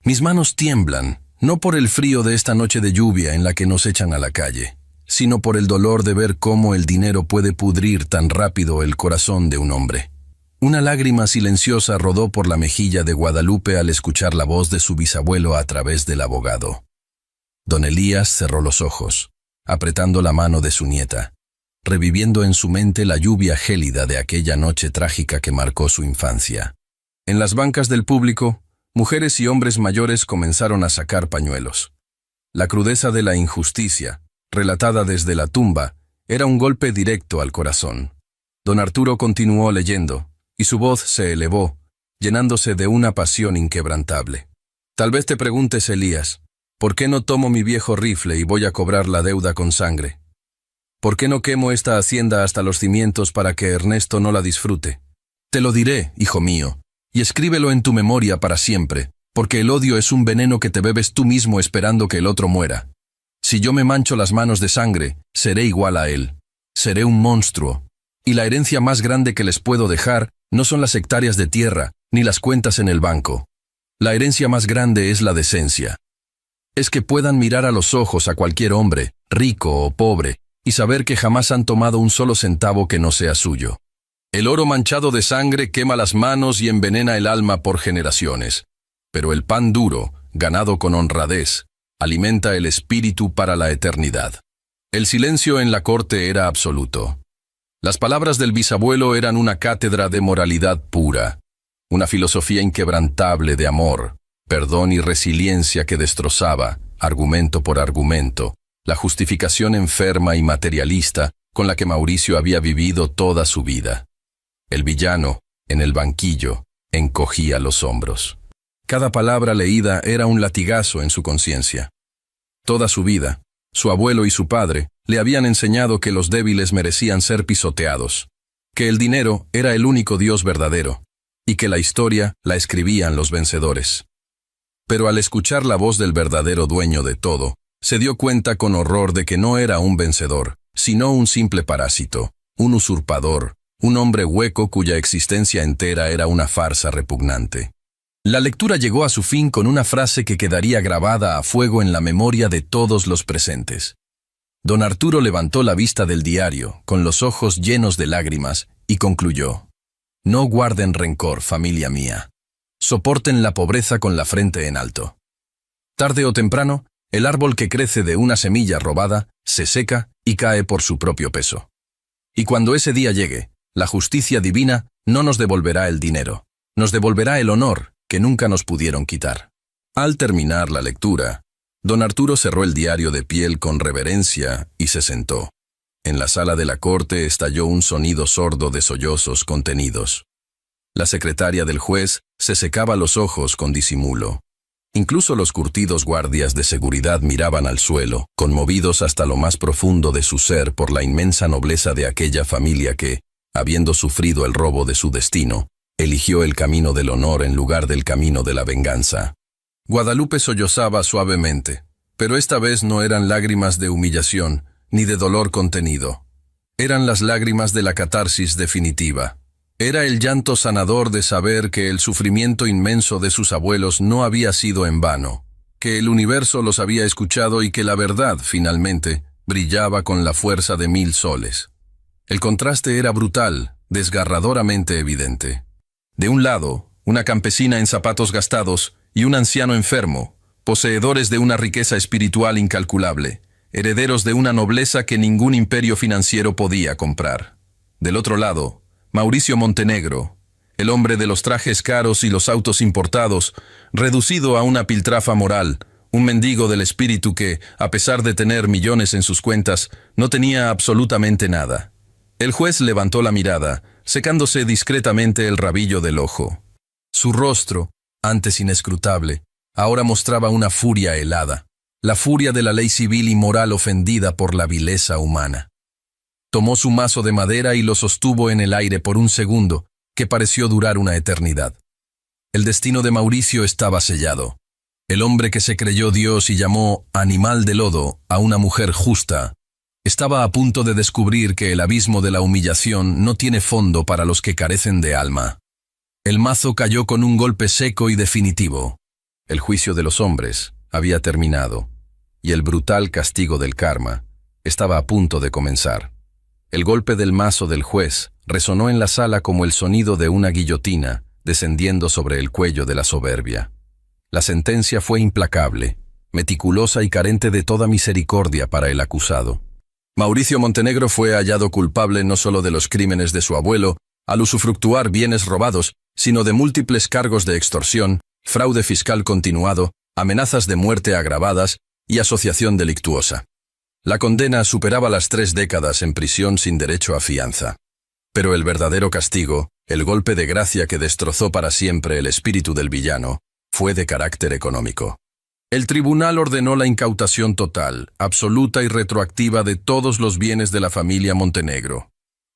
Mis manos tiemblan, no por el frío de esta noche de lluvia en la que nos echan a la calle, sino por el dolor de ver cómo el dinero puede pudrir tan rápido el corazón de un hombre. Una lágrima silenciosa rodó por la mejilla de Guadalupe al escuchar la voz de su bisabuelo a través del abogado. Don Elías cerró los ojos, apretando la mano de su nieta, reviviendo en su mente la lluvia gélida de aquella noche trágica que marcó su infancia. En las bancas del público, mujeres y hombres mayores comenzaron a sacar pañuelos. La crudeza de la injusticia, relatada desde la tumba, era un golpe directo al corazón. Don Arturo continuó leyendo, y su voz se elevó, llenándose de una pasión inquebrantable. Tal vez te preguntes, Elías, ¿por qué no tomo mi viejo rifle y voy a cobrar la deuda con sangre? ¿Por qué no quemo esta hacienda hasta los cimientos para que Ernesto no la disfrute? Te lo diré, hijo mío, y escríbelo en tu memoria para siempre, porque el odio es un veneno que te bebes tú mismo esperando que el otro muera. Si yo me mancho las manos de sangre, seré igual a él. Seré un monstruo. Y la herencia más grande que les puedo dejar no son las hectáreas de tierra, ni las cuentas en el banco. La herencia más grande es la decencia. Es que puedan mirar a los ojos a cualquier hombre, rico o pobre, y saber que jamás han tomado un solo centavo que no sea suyo. El oro manchado de sangre quema las manos y envenena el alma por generaciones, pero el pan duro, ganado con honradez, alimenta el espíritu para la eternidad. El silencio en la corte era absoluto. Las palabras del bisabuelo eran una cátedra de moralidad pura, una filosofía inquebrantable de amor, perdón y resiliencia que destrozaba, argumento por argumento, la justificación enferma y materialista con la que Mauricio había vivido toda su vida. El villano, en el banquillo, encogía los hombros. Cada palabra leída era un latigazo en su conciencia. Toda su vida, su abuelo y su padre le habían enseñado que los débiles merecían ser pisoteados, que el dinero era el único Dios verdadero, y que la historia la escribían los vencedores. Pero al escuchar la voz del verdadero dueño de todo, se dio cuenta con horror de que no era un vencedor, sino un simple parásito, un usurpador, un hombre hueco cuya existencia entera era una farsa repugnante. La lectura llegó a su fin con una frase que quedaría grabada a fuego en la memoria de todos los presentes. Don Arturo levantó la vista del diario, con los ojos llenos de lágrimas, y concluyó: «No guarden rencor, familia mía. Soporten la pobreza con la frente en alto. Tarde o temprano, el árbol que crece de una semilla robada se seca y cae por su propio peso. Y cuando ese día llegue, la justicia divina no nos devolverá el dinero, nos devolverá el honor que nunca nos pudieron quitar». Al terminar la lectura, don Arturo cerró el diario de piel con reverencia y se sentó. En la sala de la corte estalló un sonido sordo de sollozos contenidos. La secretaria del juez se secaba los ojos con disimulo. Incluso los curtidos guardias de seguridad miraban al suelo, conmovidos hasta lo más profundo de su ser por la inmensa nobleza de aquella familia que, habiendo sufrido el robo de su destino, eligió el camino del honor en lugar del camino de la venganza. Guadalupe sollozaba suavemente, pero esta vez no eran lágrimas de humillación ni de dolor contenido. Eran las lágrimas de la catarsis definitiva. Era el llanto sanador de saber que el sufrimiento inmenso de sus abuelos no había sido en vano, que el universo los había escuchado y que la verdad, finalmente, brillaba con la fuerza de 1000 soles. El contraste era brutal, desgarradoramente evidente. De un lado, una campesina en zapatos gastados y un anciano enfermo, poseedores de una riqueza espiritual incalculable, herederos de una nobleza que ningún imperio financiero podía comprar. Del otro lado, Mauricio Montenegro, el hombre de los trajes caros y los autos importados, reducido a una piltrafa moral, un mendigo del espíritu que, a pesar de tener millones en sus cuentas, no tenía absolutamente nada. El juez levantó la mirada, secándose discretamente el rabillo del ojo. Su rostro, antes inescrutable, ahora mostraba una furia helada, la furia de la ley civil y moral ofendida por la vileza humana. Tomó su mazo de madera y lo sostuvo en el aire por un segundo, que pareció durar una eternidad. El destino de Mauricio estaba sellado. El hombre que se creyó Dios y llamó animal de lodo a una mujer justa, Estaba a punto de descubrir que el abismo de la humillación no tiene fondo para los que carecen de alma. El mazo cayó con un golpe seco y definitivo. El juicio de los hombres había terminado, y el brutal castigo del karma estaba a punto de comenzar. El golpe del mazo del juez resonó en la sala como el sonido de una guillotina descendiendo sobre el cuello de la soberbia. La sentencia fue implacable, meticulosa y carente de toda misericordia para el acusado. Mauricio Montenegro fue hallado culpable no solo de los crímenes de su abuelo, al usufructuar bienes robados, sino de múltiples cargos de extorsión, fraude fiscal continuado, amenazas de muerte agravadas y asociación delictuosa. La condena superaba las 3 décadas en prisión sin derecho a fianza. Pero el verdadero castigo, el golpe de gracia que destrozó para siempre el espíritu del villano, fue de carácter económico. El tribunal ordenó la incautación total, absoluta y retroactiva de todos los bienes de la familia Montenegro.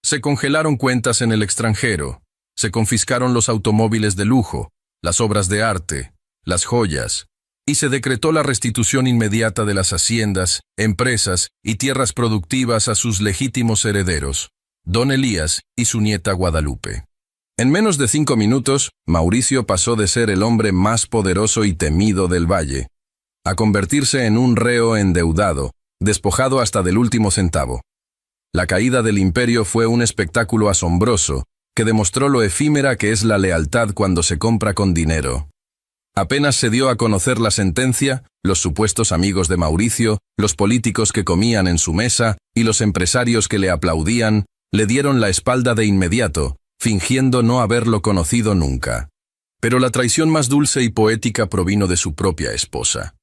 Se congelaron cuentas en el extranjero, se confiscaron los automóviles de lujo, las obras de arte, las joyas, y se decretó la restitución inmediata de las haciendas, empresas y tierras productivas a sus legítimos herederos, don Elías y su nieta Guadalupe. En menos de 5 minutos, Mauricio pasó de ser el hombre más poderoso y temido del valle, a convertirse en un reo endeudado, despojado hasta del último centavo. La caída del imperio fue un espectáculo asombroso, que demostró lo efímera que es la lealtad cuando se compra con dinero. Apenas se dio a conocer la sentencia, los supuestos amigos de Mauricio, los políticos que comían en su mesa y los empresarios que le aplaudían, le dieron la espalda de inmediato, fingiendo no haberlo conocido nunca. Pero la traición más dulce y poética provino de su propia esposa.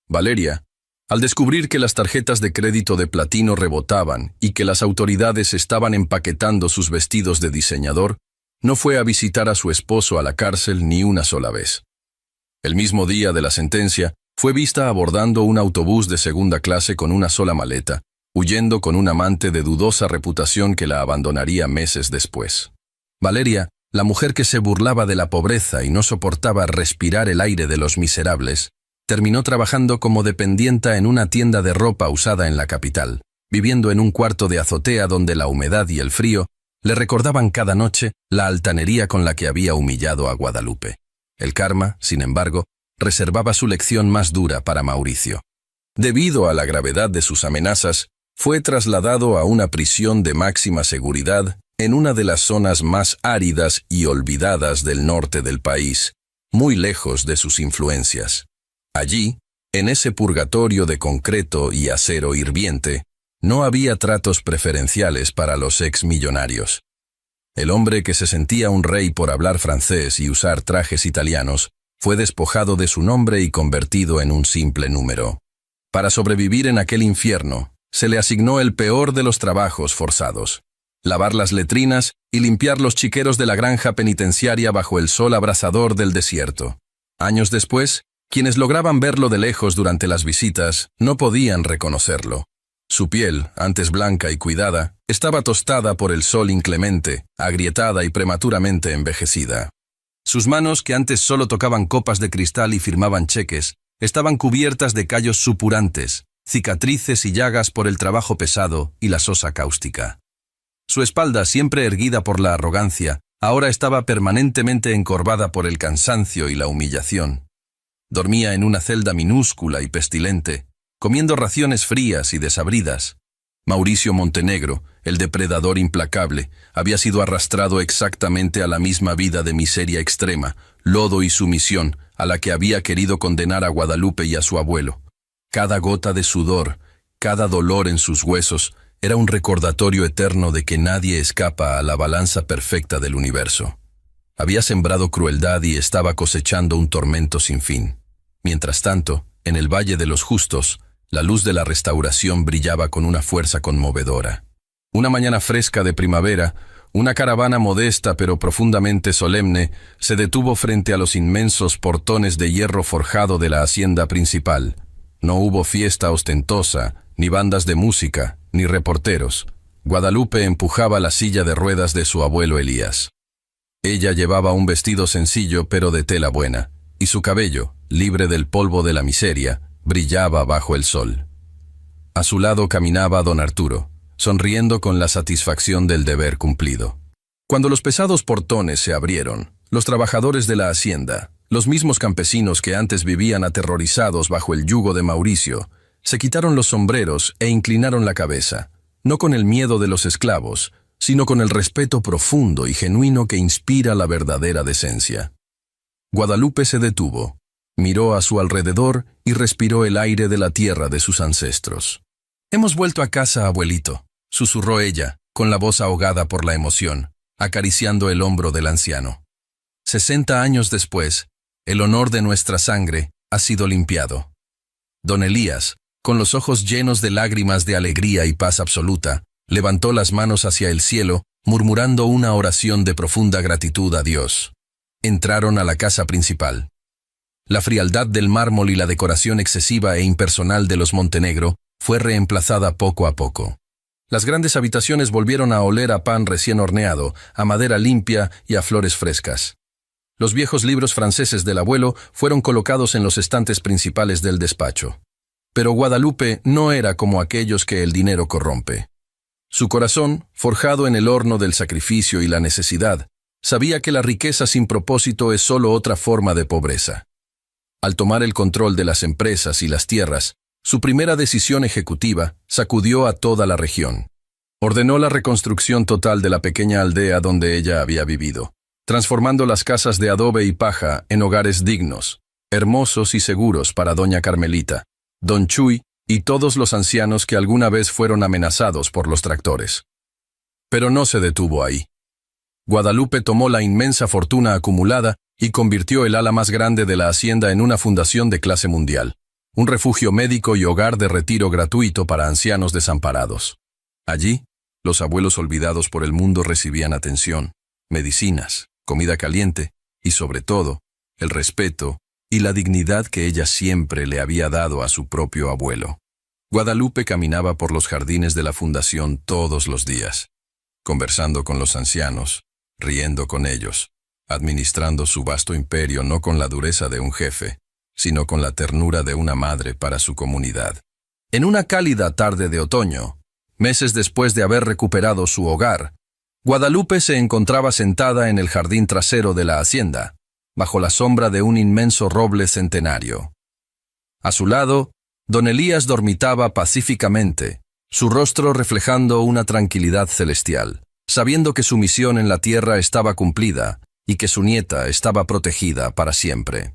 Valeria, al descubrir que las tarjetas de crédito de platino rebotaban y que las autoridades estaban empaquetando sus vestidos de diseñador, no fue a visitar a su esposo a la cárcel ni una sola vez. El mismo día de la sentencia, fue vista abordando un autobús de segunda clase con una sola maleta, huyendo con un amante de dudosa reputación que la abandonaría meses después. Valeria, la mujer que se burlaba de la pobreza y no soportaba respirar el aire de los miserables, terminó trabajando como dependienta en una tienda de ropa usada en la capital, viviendo en un cuarto de azotea donde la humedad y el frío le recordaban cada noche la altanería con la que había humillado a Guadalupe. El karma, sin embargo, reservaba su lección más dura para Mauricio. Debido a la gravedad de sus amenazas, fue trasladado a una prisión de máxima seguridad en una de las zonas más áridas y olvidadas del norte del país, muy lejos de sus influencias. Allí, en ese purgatorio de concreto y acero hirviente, no había tratos preferenciales para los exmillonarios. El hombre que se sentía un rey por hablar francés y usar trajes italianos fue despojado de su nombre y convertido en un simple número. Para sobrevivir en aquel infierno, se le asignó el peor de los trabajos forzados: lavar las letrinas y limpiar los chiqueros de la granja penitenciaria bajo el sol abrasador del desierto. Años después, quienes lograban verlo de lejos durante las visitas no podían reconocerlo. Su piel, antes blanca y cuidada, estaba tostada por el sol inclemente, agrietada y prematuramente envejecida. Sus manos, que antes solo tocaban copas de cristal y firmaban cheques, estaban cubiertas de callos supurantes, cicatrices y llagas por el trabajo pesado y la sosa cáustica. Su espalda, siempre erguida por la arrogancia, ahora estaba permanentemente encorvada por el cansancio y la humillación. Dormía en una celda minúscula y pestilente, comiendo raciones frías y desabridas. Mauricio Montenegro, el depredador implacable, había sido arrastrado exactamente a la misma vida de miseria extrema, lodo y sumisión, a la que había querido condenar a Guadalupe y a su abuelo. Cada gota de sudor, cada dolor en sus huesos, era un recordatorio eterno de que nadie escapa a la balanza perfecta del universo. Había sembrado crueldad y estaba cosechando un tormento sin fin. Mientras tanto, en el Valle de los Justos, la luz de la restauración brillaba con una fuerza conmovedora. Una mañana fresca de primavera, una caravana modesta pero profundamente solemne se detuvo frente a los inmensos portones de hierro forjado de la hacienda principal. No hubo fiesta ostentosa, ni bandas de música, ni reporteros. Guadalupe empujaba la silla de ruedas de su abuelo Elías. Ella llevaba un vestido sencillo pero de tela buena, y su cabello, libre del polvo de la miseria, brillaba bajo el sol. A su lado caminaba don Arturo, sonriendo con la satisfacción del deber cumplido. Cuando los pesados portones se abrieron, los trabajadores de la hacienda, los mismos campesinos que antes vivían aterrorizados bajo el yugo de Mauricio, se quitaron los sombreros e inclinaron la cabeza, no con el miedo de los esclavos, sino con el respeto profundo y genuino que inspira la verdadera decencia. Guadalupe se detuvo, miró a su alrededor y respiró el aire de la tierra de sus ancestros. «Hemos vuelto a casa, abuelito», susurró ella, con la voz ahogada por la emoción, acariciando el hombro del anciano. 60 años después, el honor de nuestra sangre ha sido limpiado. Don Elías, con los ojos llenos de lágrimas de alegría y paz absoluta, levantó las manos hacia el cielo, murmurando una oración de profunda gratitud a Dios. Entraron a la casa principal. La frialdad del mármol y la decoración excesiva e impersonal de los Montenegro fue reemplazada poco a poco. Las grandes habitaciones volvieron a oler a pan recién horneado, a madera limpia y a flores frescas. Los viejos libros franceses del abuelo fueron colocados en los estantes principales del despacho. Pero Guadalupe no era como aquellos que el dinero corrompe. Su corazón, forjado en el horno del sacrificio y la necesidad, sabía que la riqueza sin propósito es solo otra forma de pobreza. Al tomar el control de las empresas y las tierras, su primera decisión ejecutiva sacudió a toda la región. Ordenó la reconstrucción total de la pequeña aldea donde ella había vivido, transformando las casas de adobe y paja en hogares dignos, hermosos y seguros para doña Carmelita, don Chuy y todos los ancianos que alguna vez fueron amenazados por los tractores. Pero no se detuvo ahí. Guadalupe tomó la inmensa fortuna acumulada y convirtió el ala más grande de la hacienda en una fundación de clase mundial, un refugio médico y hogar de retiro gratuito para ancianos desamparados. Allí, los abuelos olvidados por el mundo recibían atención, medicinas, comida caliente y, sobre todo, el respeto y la dignidad que ella siempre le había dado a su propio abuelo. Guadalupe caminaba por los jardines de la fundación todos los días, conversando con los ancianos, riendo con ellos, administrando su vasto imperio no con la dureza de un jefe, sino con la ternura de una madre para su comunidad. En una cálida tarde de otoño, meses después de haber recuperado su hogar, Guadalupe se encontraba sentada en el jardín trasero de la hacienda, bajo la sombra de un inmenso roble centenario. A su lado, don Elías dormitaba pacíficamente, su rostro reflejando una tranquilidad celestial, sabiendo que su misión en la tierra estaba cumplida y que su nieta estaba protegida para siempre.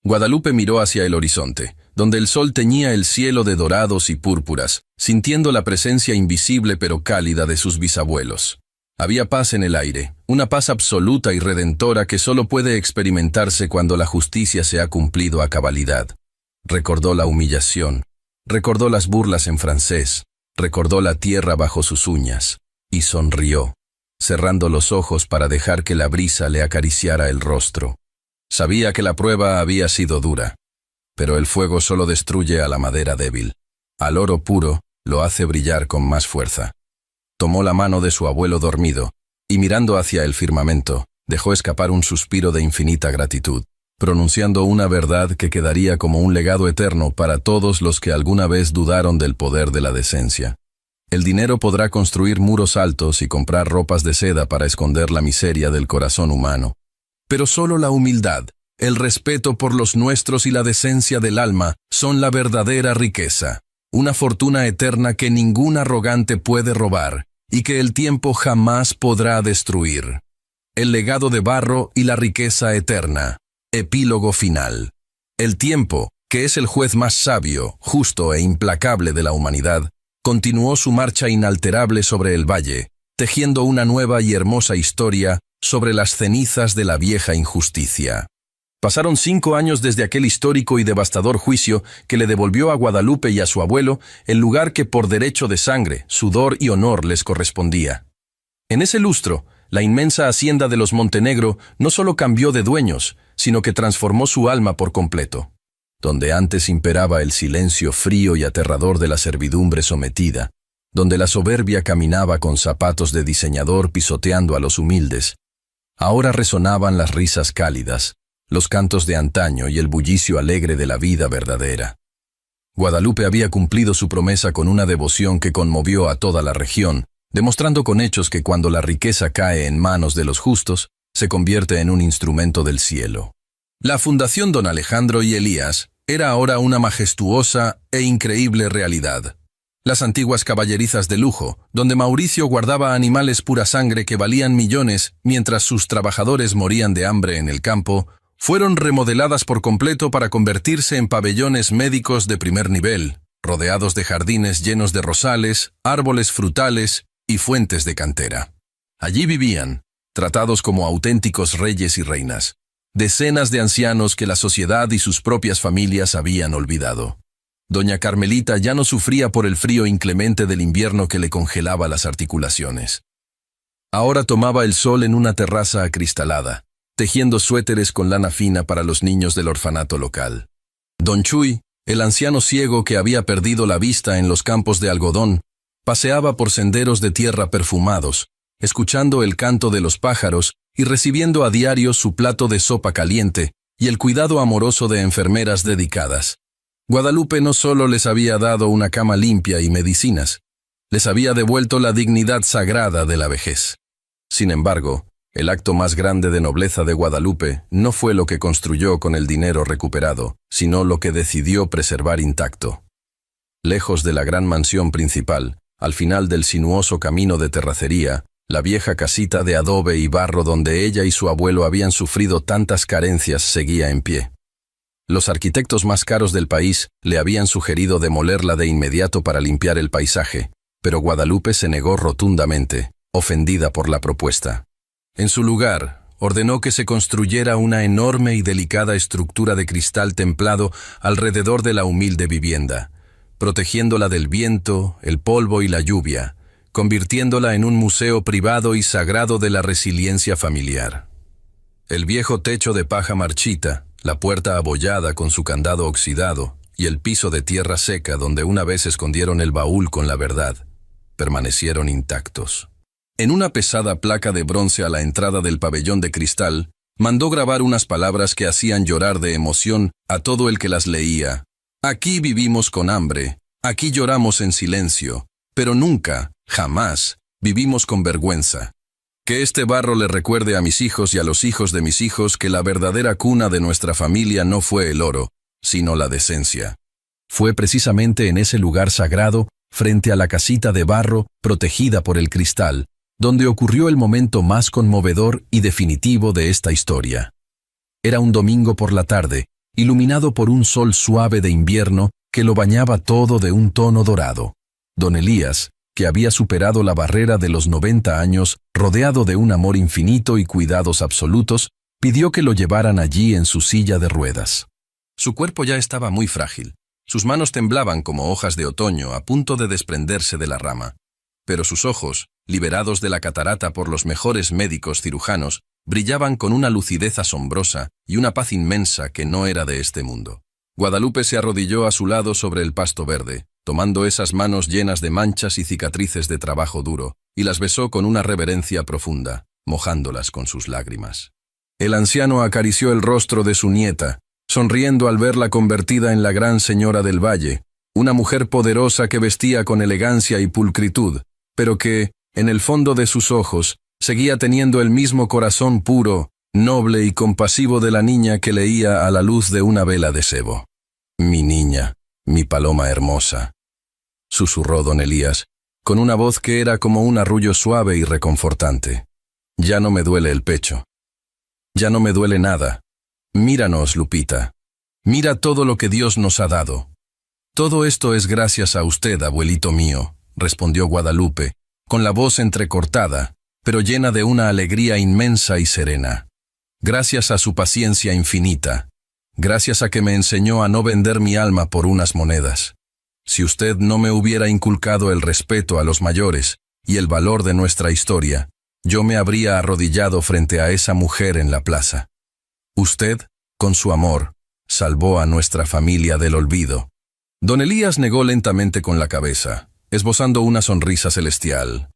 Guadalupe miró hacia el horizonte, donde el sol teñía el cielo de dorados y púrpuras, sintiendo la presencia invisible pero cálida de sus bisabuelos. Había paz en el aire, una paz absoluta y redentora que solo puede experimentarse cuando la justicia se ha cumplido a cabalidad. Recordó la humillación, recordó las burlas en francés, recordó la tierra bajo sus uñas, y sonrió, cerrando los ojos para dejar que la brisa le acariciara el rostro. Sabía que la prueba había sido dura, pero el fuego solo destruye a la madera débil. Al oro puro lo hace brillar con más fuerza. Tomó la mano de su abuelo dormido y mirando hacia el firmamento, dejó escapar un suspiro de infinita gratitud, pronunciando una verdad que quedaría como un legado eterno para todos los que alguna vez dudaron del poder de la decencia. El dinero podrá construir muros altos y comprar ropas de seda para esconder la miseria del corazón humano. Pero solo la humildad, el respeto por los nuestros y la decencia del alma son la verdadera riqueza, una fortuna eterna que ningún arrogante puede robar y que el tiempo jamás podrá destruir. El legado de barro y la riqueza eterna. Epílogo final. El tiempo, que es el juez más sabio, justo e implacable de la humanidad, continuó su marcha inalterable sobre el valle, tejiendo una nueva y hermosa historia sobre las cenizas de la vieja injusticia. Pasaron 5 años desde aquel histórico y devastador juicio que le devolvió a Guadalupe y a su abuelo el lugar que por derecho de sangre, sudor y honor les correspondía. En ese lustro, la inmensa hacienda de los Montenegro no solo cambió de dueños, sino que transformó su alma por completo. Donde antes imperaba el silencio frío y aterrador de la servidumbre sometida, donde la soberbia caminaba con zapatos de diseñador pisoteando a los humildes, ahora resonaban las risas cálidas, los cantos de antaño y el bullicio alegre de la vida verdadera. Guadalupe había cumplido su promesa con una devoción que conmovió a toda la región, demostrando con hechos que cuando la riqueza cae en manos de los justos, se convierte en un instrumento del cielo. La Fundación Don Alejandro y Elías era ahora una majestuosa e increíble realidad. Las antiguas caballerizas de lujo, donde Mauricio guardaba animales pura sangre que valían millones mientras sus trabajadores morían de hambre en el campo, fueron remodeladas por completo para convertirse en pabellones médicos de primer nivel, rodeados de jardines llenos de rosales, árboles frutales y fuentes de cantera. Allí vivían, tratados como auténticos reyes y reinas, decenas de ancianos que la sociedad y sus propias familias habían olvidado. Doña Carmelita ya no sufría por el frío inclemente del invierno que le congelaba las articulaciones. Ahora tomaba el sol en una terraza acristalada, tejiendo suéteres con lana fina para los niños del orfanato local. Don Chuy, el anciano ciego que había perdido la vista en los campos de algodón, paseaba por senderos de tierra perfumados, escuchando el canto de los pájaros y recibiendo a diario su plato de sopa caliente y el cuidado amoroso de enfermeras dedicadas. Guadalupe no solo les había dado una cama limpia y medicinas, les había devuelto la dignidad sagrada de la vejez. Sin embargo, el acto más grande de nobleza de Guadalupe no fue lo que construyó con el dinero recuperado, sino lo que decidió preservar intacto. Lejos de la gran mansión principal, al final del sinuoso camino de terracería, la vieja casita de adobe y barro donde ella y su abuelo habían sufrido tantas carencias seguía en pie. Los arquitectos más caros del país le habían sugerido demolerla de inmediato para limpiar el paisaje, pero Guadalupe se negó rotundamente, ofendida por la propuesta. En su lugar, ordenó que se construyera una enorme y delicada estructura de cristal templado alrededor de la humilde vivienda, protegiéndola del viento, el polvo y la lluvia, convirtiéndola en un museo privado y sagrado de la resiliencia familiar. El viejo techo de paja marchita, la puerta abollada con su candado oxidado y el piso de tierra seca donde una vez escondieron el baúl con la verdad, permanecieron intactos. En una pesada placa de bronce a la entrada del pabellón de cristal, mandó grabar unas palabras que hacían llorar de emoción a todo el que las leía. Aquí vivimos con hambre, aquí lloramos en silencio, pero nunca, jamás, vivimos con vergüenza. Que este barro le recuerde a mis hijos y a los hijos de mis hijos que la verdadera cuna de nuestra familia no fue el oro, sino la decencia. Fue precisamente en ese lugar sagrado, frente a la casita de barro, protegida por el cristal, donde ocurrió el momento más conmovedor y definitivo de esta historia. Era un domingo por la tarde, iluminado por un sol suave de invierno que lo bañaba todo de un tono dorado. Don Elías, que había superado la barrera de los 90 años, rodeado de un amor infinito y cuidados absolutos, pidió que lo llevaran allí en su silla de ruedas. Su cuerpo ya estaba muy frágil. Sus manos temblaban como hojas de otoño a punto de desprenderse de la rama. Pero sus ojos, liberados de la catarata por los mejores médicos cirujanos, brillaban con una lucidez asombrosa y una paz inmensa que no era de este mundo. Guadalupe se arrodilló a su lado sobre el pasto verde, tomando esas manos llenas de manchas y cicatrices de trabajo duro, y las besó con una reverencia profunda, mojándolas con sus lágrimas. El anciano acarició el rostro de su nieta, sonriendo al verla convertida en la gran señora del valle, una mujer poderosa que vestía con elegancia y pulcritud, pero que, en el fondo de sus ojos, seguía teniendo el mismo corazón puro, noble y compasivo de la niña que leía a la luz de una vela de sebo. «Mi niña, mi paloma hermosa», susurró don Elías, con una voz que era como un arrullo suave y reconfortante. «Ya no me duele el pecho. Ya no me duele nada. Míranos, Lupita. Mira todo lo que Dios nos ha dado». «Todo esto es gracias a usted, abuelito mío», respondió Guadalupe, con la voz entrecortada, pero llena de una alegría inmensa y serena. «Gracias a su paciencia infinita. Gracias a que me enseñó a no vender mi alma por unas monedas. Si usted no me hubiera inculcado el respeto a los mayores y el valor de nuestra historia, yo me habría arrodillado frente a esa mujer en la plaza. Usted, con su amor, salvó a nuestra familia del olvido». Don Elías negó lentamente con la cabeza, esbozando una sonrisa celestial.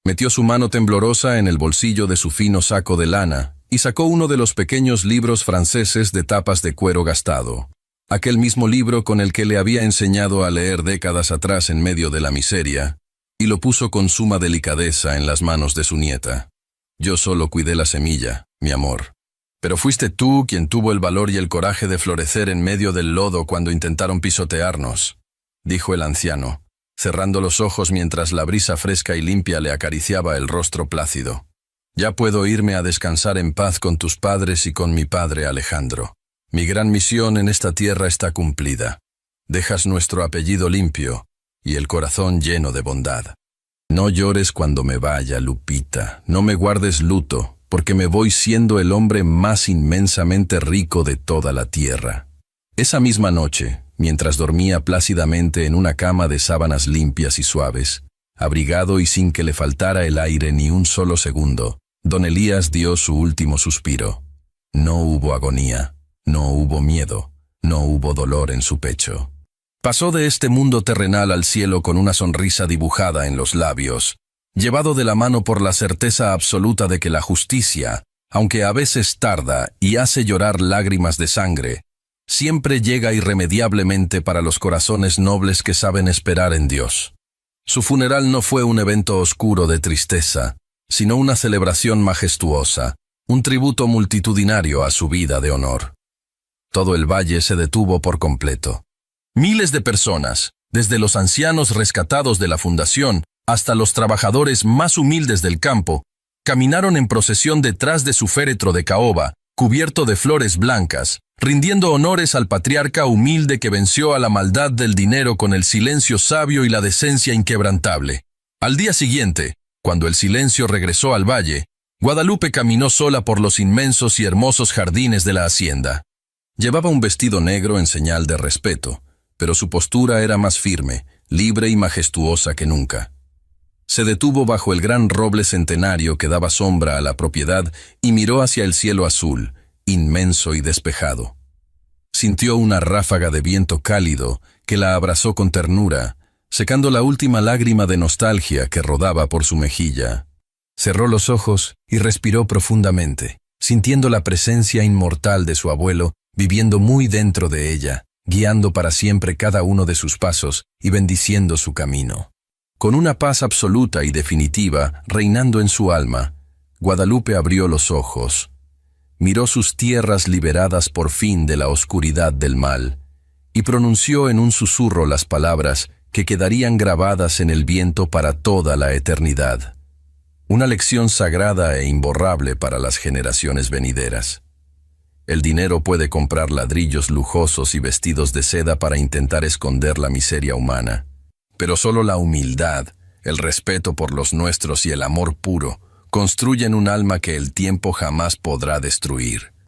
Metió su mano temblorosa en el bolsillo de su fino saco de lana y sacó uno de los pequeños libros franceses de tapas de cuero gastado. aquel mismo libro con el que le había enseñado a leer décadas atrás en medio de la miseria, y lo puso con suma delicadeza en las manos de su nieta. Yo solo cuidé la semilla, mi amor. Pero fuiste tú quien tuvo el valor y el coraje de florecer en medio del lodo cuando intentaron pisotearnos, dijo el anciano, cerrando los ojos mientras la brisa fresca y limpia le acariciaba el rostro plácido. Ya puedo irme a descansar en paz con tus padres y con mi padre Alejandro. Mi gran misión en esta tierra está cumplida. Dejas nuestro apellido limpio y el corazón lleno de bondad. No llores cuando me vaya, Lupita. No me guardes luto, porque me voy siendo el hombre más inmensamente rico de toda la tierra. Esa misma noche, mientras dormía plácidamente en una cama de sábanas limpias y suaves, abrigado y sin que le faltara el aire ni un solo segundo, don Elías dio su último suspiro. No hubo agonía, no hubo miedo, no hubo dolor en su pecho. Pasó de este mundo terrenal al cielo con una sonrisa dibujada en los labios, llevado de la mano por la certeza absoluta de que la justicia, aunque a veces tarda y hace llorar lágrimas de sangre, siempre llega irremediablemente para los corazones nobles que saben esperar en Dios. Su funeral no fue un evento oscuro de tristeza, sino una celebración majestuosa, un tributo multitudinario a su vida de honor. Todo el valle se detuvo por completo. Miles de personas, desde los ancianos rescatados de la fundación hasta los trabajadores más humildes del campo, caminaron en procesión detrás de su féretro de caoba, cubierto de flores blancas, rindiendo honores al patriarca humilde que venció a la maldad del dinero con el silencio sabio y la decencia inquebrantable. Al día siguiente, cuando el silencio regresó al valle, Guadalupe caminó sola por los inmensos y hermosos jardines de la hacienda. Llevaba un vestido negro en señal de respeto, pero su postura era más firme, libre y majestuosa que nunca. Se detuvo bajo el gran roble centenario que daba sombra a la propiedad y miró hacia el cielo azul, inmenso y despejado. Sintió una ráfaga de viento cálido que la abrazó con ternura, secando la última lágrima de nostalgia que rodaba por su mejilla. Cerró los ojos y respiró profundamente, sintiendo la presencia inmortal de su abuelo viviendo muy dentro de ella, guiando para siempre cada uno de sus pasos y bendiciendo su camino. Con una paz absoluta y definitiva reinando en su alma, Guadalupe abrió los ojos, miró sus tierras liberadas por fin de la oscuridad del mal, y pronunció en un susurro las palabras que quedarían grabadas en el viento para toda la eternidad. Una lección sagrada e imborrable para las generaciones venideras. El dinero puede comprar ladrillos lujosos y vestidos de seda para intentar esconder la miseria humana, pero solo la humildad, el respeto por los nuestros y el amor puro construyen un alma que el tiempo jamás podrá destruir.